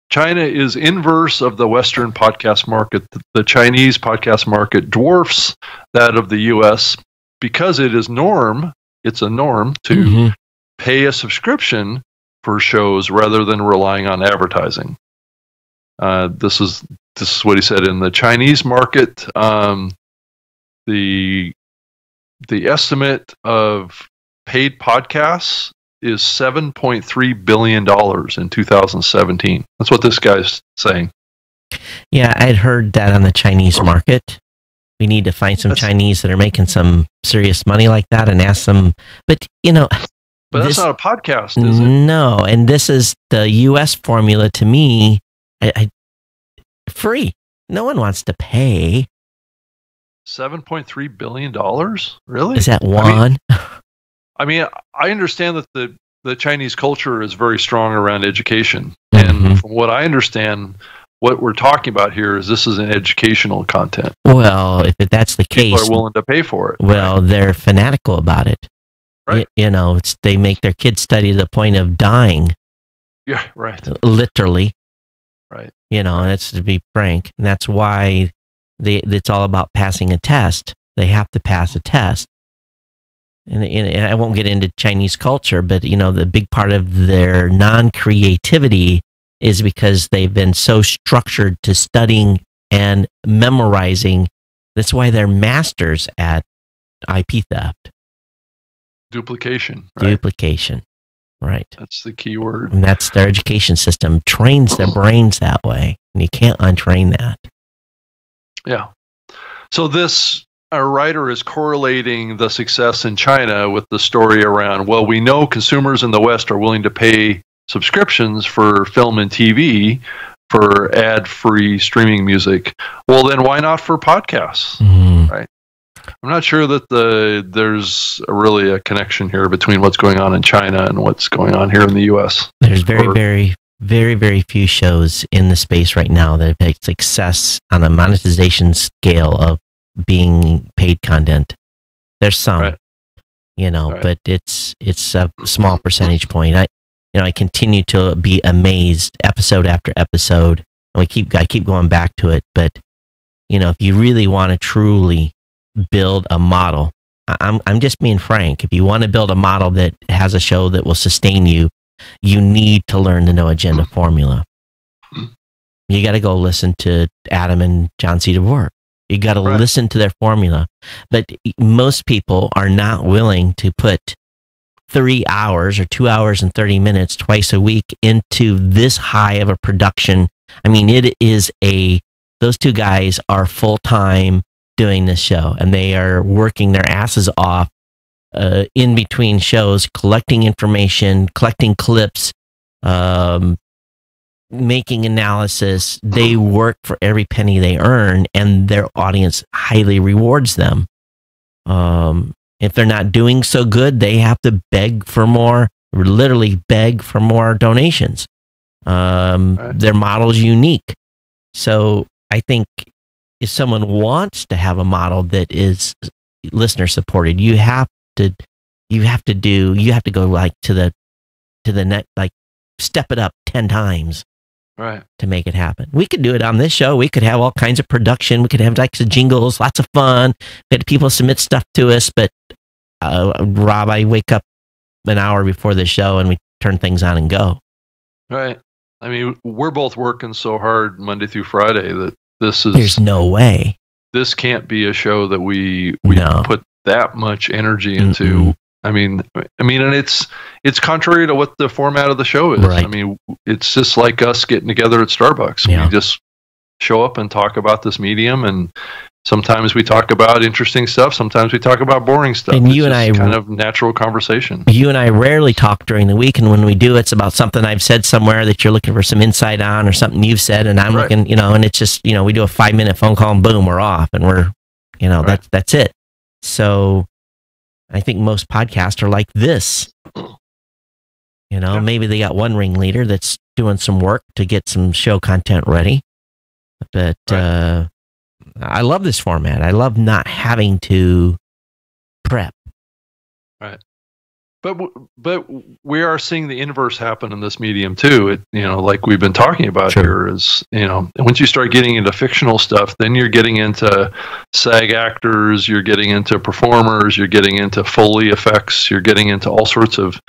China is inverse of the Western podcast market. The Chinese podcast market dwarfs that of the U.S. because it's a norm to pay a subscription for shows rather than relying on advertising. This is what he said. In the Chinese market, the estimate of paid podcasts is $7.3 billion in 2017. That's what this guy's saying. Yeah, I'd heard that on the Chinese market. We need to find some Chinese that are making some serious money like that and ask them. But, But that's not a podcast, is it? No, and this is the U.S. formula to me. Free. No one wants to pay. $7.3 billion? Really? Is that one? I mean, I understand that the Chinese culture is very strong around education. And from what I understand, what we're talking about here is this is an educational content. Well, if that's the case, people are willing to pay for it. Well, right? They're fanatical about it. Right. They make their kids study to the point of dying. Yeah, right. Literally. Right. And that's to be frank. And that's why it's all about passing a test. They have to pass a test. And I won't get into Chinese culture, but, the big part of their non-creativity is because they've been so structured to studying and memorizing. That's why they're masters at IP theft. Duplication. Right? Duplication. Right. That's the key word. And that's their education system. Trains their brains that way. And you can't untrain that. Yeah. So this writer is correlating the success in China with the story around, well, we know consumers in the West are willing to pay subscriptions for film and TV for ad-free streaming music. Well, then why not for podcasts? Right. I'm not sure that there's really a connection here between what's going on in China and what's going on here in the U.S. There's very, very few shows in the space right now that have had success on a monetization scale of being paid content. There's some, right. But it's a small percentage point. I continue to be amazed episode after episode. And I keep going back to it. But if you really want to truly build a model, I'm just being frank. If you want to build a model that has a show that will sustain you, you need to learn the no agenda formula. You got to go listen to Adam and John C. DeVore. You got to listen to their formula. But most people are not willing to put 3 hours or 2 hours and 30 minutes twice a week into this high of a production. I mean, those two guys are full-time doing this show, and they are working their asses off in between shows, collecting information, collecting clips, making analysis. They work for every penny they earn, and their audience highly rewards them. If they're not doing so good, they have to beg for more, literally beg for more donations. Their model's unique. So I think if someone wants to have a model that is listener supported, you have to go like to the net, like step it up 10 times. Right. To make it happen. We could do it on this show. We could have all kinds of production. We could have like jingles, lots of fun. We had people submit stuff to us, but Rob, I wake up an hour before the show and we turn things on and go. Right. I mean, we're both working so hard Monday through Friday that there's no way. This can't be a show that we No. put that much energy into. Mm-mm. I mean, and it's contrary to what the format of the show is. Right. I mean, it's just like us getting together at Starbucks. Yeah. We just show up and talk about this medium, and sometimes we talk about interesting stuff. Sometimes we talk about boring stuff. And it's you and just I kind of natural conversation. You and I rarely talk during the week, and when we do, it's about something I've said somewhere that you're looking for some insight on, or something you've said, and I'm Right. looking, and it's just, we do a 5-minute phone call and boom, we're off, and we're, Right. that's it. So I think most podcasts are like this. Yeah. Maybe they got one ringleader that's doing some work to get some show content ready. But Right. I love this format. I love not having to prep. Right. But we are seeing the inverse happen in this medium too. It, like we've been talking about Sure. here is, once you start getting into fictional stuff, then you're getting into SAG actors, you're getting into performers, you're getting into Foley effects, you're getting into all sorts of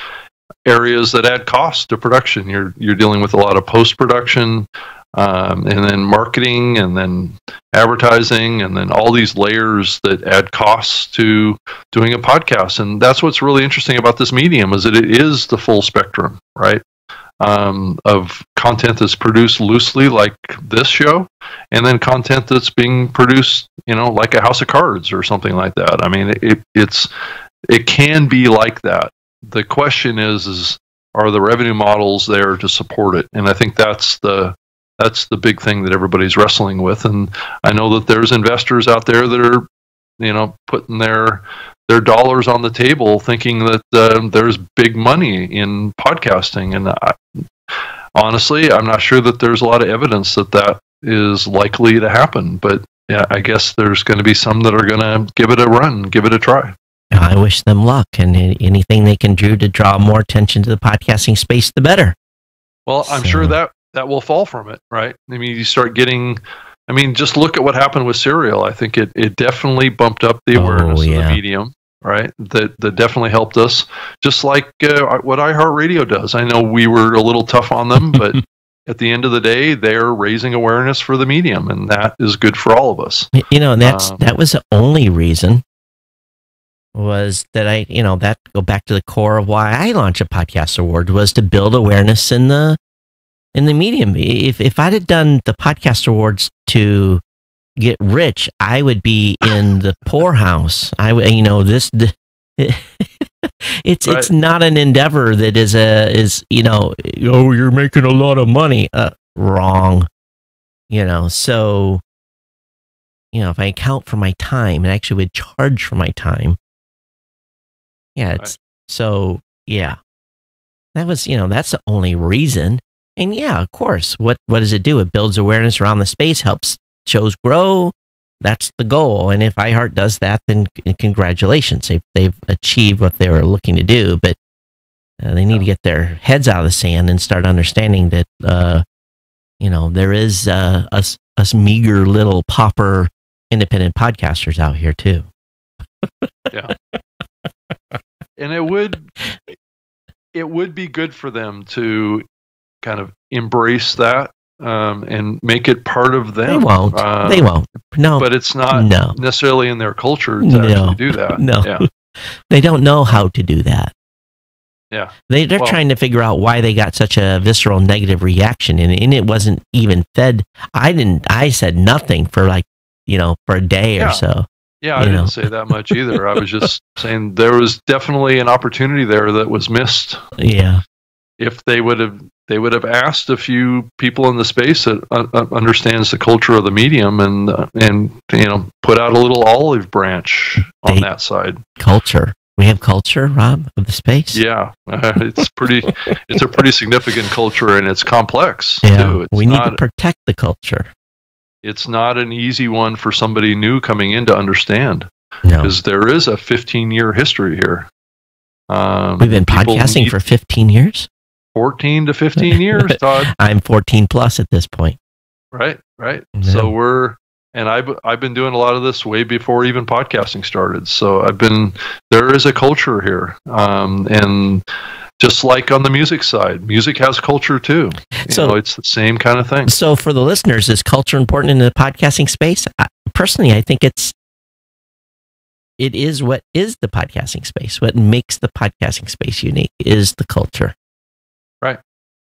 areas that add cost to production. You're dealing with a lot of post-production, and then marketing, and then advertising, and then all these layers that add costs to doing a podcast. And that's what's really interesting about this medium, is that it is the full spectrum, right? Of content that's produced loosely, like this show, and then content that's being produced, like a House of Cards or something like that. I mean, it can be like that. The question is are the revenue models there to support it? And I think that's the big thing that everybody's wrestling with. And I know that there's investors out there that are, putting their dollars on the table, thinking that there's big money in podcasting. And honestly, I'm not sure that there's a lot of evidence that is likely to happen. But yeah, I guess there's going to be some that are going to give it a run, give it a try. I wish them luck, and anything they can do to draw more attention to the podcasting space, the better. Well, I'm sure that will fall from it, right? I mean, you start getting, just look at what happened with Serial. I think it definitely bumped up the awareness of the medium, right? That definitely helped us, just like what iHeartRadio does. I know we were a little tough on them, but at the end of the day, they're raising awareness for the medium, and that is good for all of us. That was the only reason, was that that go back to the core of why I launched a podcast award, was to build awareness in the medium. If I'd have done the podcast awards to get rich, I would be in the poorhouse. It's not an endeavor that is you're making a lot of money. Wrong. So if I account for my time, and actually would charge for my time. Yeah, that was, that's the only reason. And yeah, of course, what does it do? It builds awareness around the space, helps shows grow. That's the goal. And if iHeart does that, then congratulations. They've achieved what they were looking to do, but they need to get their heads out of the sand and start understanding that, there is us meager little pauper independent podcasters out here too. Yeah. And it would be good for them to kind of embrace that and make it part of them. They won't. No. But it's not necessarily in their culture to actually do that. No. Yeah. They don't know how to do that. Yeah. They're trying to figure out why they got such a visceral negative reaction, and it wasn't even fed. I said nothing for for a day or so. Yeah, I didn't say that much either. I was just saying there was definitely an opportunity there that was missed. Yeah. If they would have they would have asked a few people in the space that understands the culture of the medium, and put out a little olive branch on that side. Culture. We have culture, Rob, of the space. Yeah, it's a pretty significant culture, and it's complex too. We need to protect the culture. It's not an easy one for somebody new coming in to understand, No, because there is a 15-year history here. we've been podcasting for 15 years. 14 to 15 years, Todd. I'm 14 plus at this point. Right. Yeah. So I've been doing a lot of this way before even podcasting started. So there is a culture here. And just like on the music side, music has culture too. So it's the same kind of thing. So for the listeners, is culture important in the podcasting space? Personally, I think it is what is the podcasting space. What makes the podcasting space unique is the culture. Right.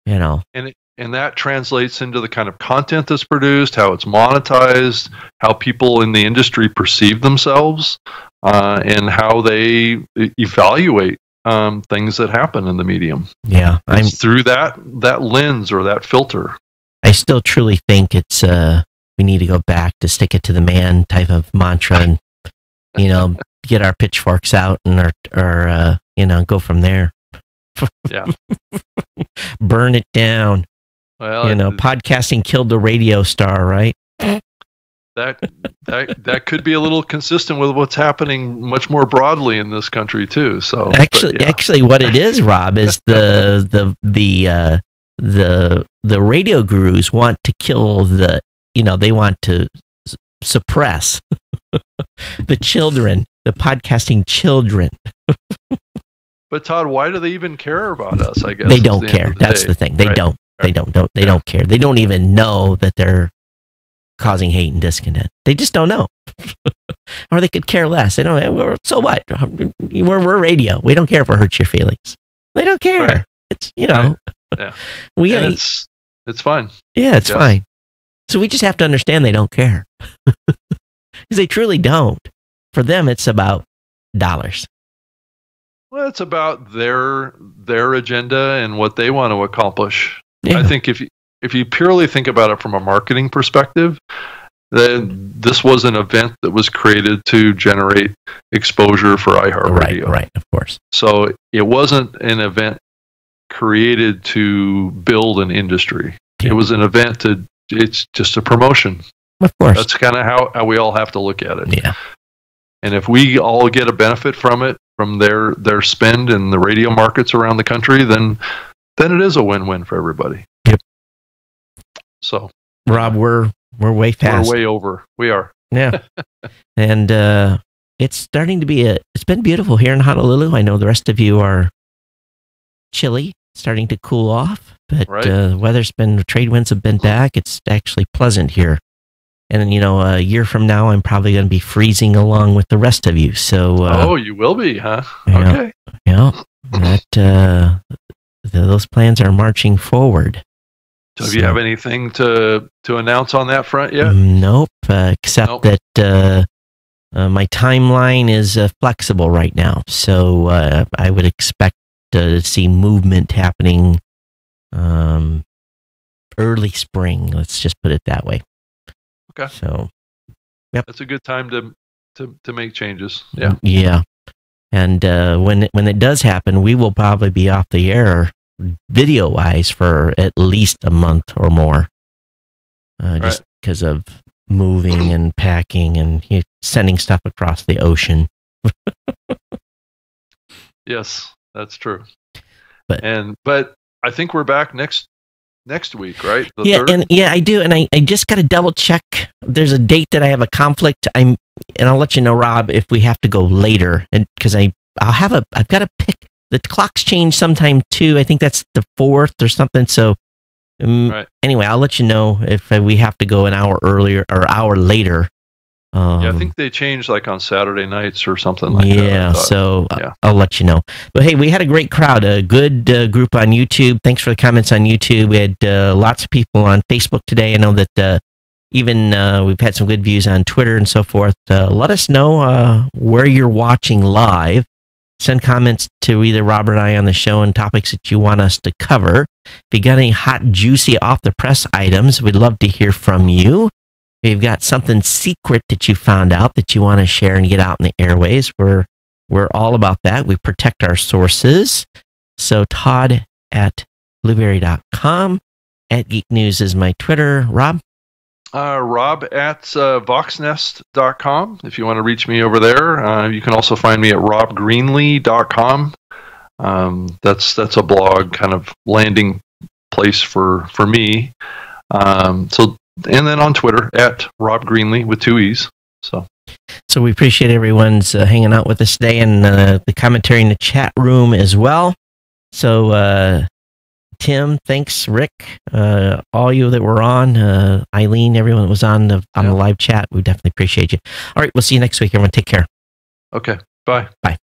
And that translates into the kind of content that's produced, how it's monetized, how people in the industry perceive themselves, and how they evaluate things that happen in the medium. Yeah, it's through that lens or that filter. I still truly think it's we need to go back to stick it to the man type of mantra, and get our pitchforks out and go from there. Yeah. Burn it down. Well, podcasting killed the radio star, right? That could be a little consistent with what's happening much more broadly in this country too. So actually, what it is, Rob, is the radio gurus want to kill they want to suppress the children, the podcasting children. But Todd, why do they even care about us? I guess they don't care. That's the thing. They don't. They don't. They don't care. They don't even know that they're causing hate and discontent. They just don't know, or they could care less. They don't. So what? We're radio. We don't care if it hurts your feelings. They don't care. Right. It's Yeah. It's fine. Yeah, it's fine. So we just have to understand they don't care, because they truly don't. For them, it's about dollars. Well, it's about their agenda and what they want to accomplish. Yeah. I think if you purely think about it from a marketing perspective, then this was an event that was created to generate exposure for iHeartRadio. Right, of course. So it wasn't an event created to build an industry. Yeah. It was an event it's just a promotion. Of course. That's kind of how we all have to look at it. Yeah. And if we all get a benefit from it, from their spend in the radio markets around the country, then it is a win-win for everybody. Yep. So, Rob, we're way past. We're way over. We are. Yeah. And it's starting to be it's been beautiful here in Honolulu. I know the rest of you are chilly, starting to cool off, but the trade winds have been back. It's actually pleasant here. And a year from now, I'm probably going to be freezing along with the rest of you. So, you will be, huh? Okay. Yeah. Those plans are marching forward. So, do you have anything to announce on that front yet? Nope. Except that my timeline is flexible right now. So I would expect to see movement happening early spring. Let's just put it that way. Okay. So, yep. That's a good time to make changes. Yeah. Yeah. And when it does happen, we will probably be off the air video-wise for at least a month or more, just because of moving and packing and sending stuff across the ocean. Yes, that's true. But I think we're back next week, right? I do, and I just got to double check. There's a date that I have a conflict. And I'll let you know, Rob, if we have to go later, and because I've got to pick. The clocks change sometime too. I think that's the 4th or something. So anyway, I'll let you know if we have to go an hour earlier or hour later. I think they changed like on Saturday nights or something like that. Yeah, so I'll let you know. But hey, we had a great crowd, a good group on YouTube. Thanks for the comments on YouTube. We had lots of people on Facebook today. I know that even we've had some good views on Twitter and so forth. Let us know where you're watching live. Send comments to either Rob or I on the show and topics that you want us to cover. If you got any hot, juicy, off the press items, we'd love to hear from you. If you've got something secret that you found out that you want to share and get out in the airways, we're all about that. We protect our sources. So Todd at blueberry.com. At Geek News is my Twitter. Rob? Rob at voxnest.com. If you want to reach me over there, you can also find me at robgreenlee.com. That's a blog kind of landing place for me. And then on Twitter at Rob Greenlee with 2 E's. So we appreciate everyone's hanging out with us today, and the commentary in the chat room as well. So Tim, thanks, Rick, all you that were on, Eileen, everyone that was on the live chat, we definitely appreciate you. All right, we'll see you next week. Everyone, take care. Okay, bye. Bye.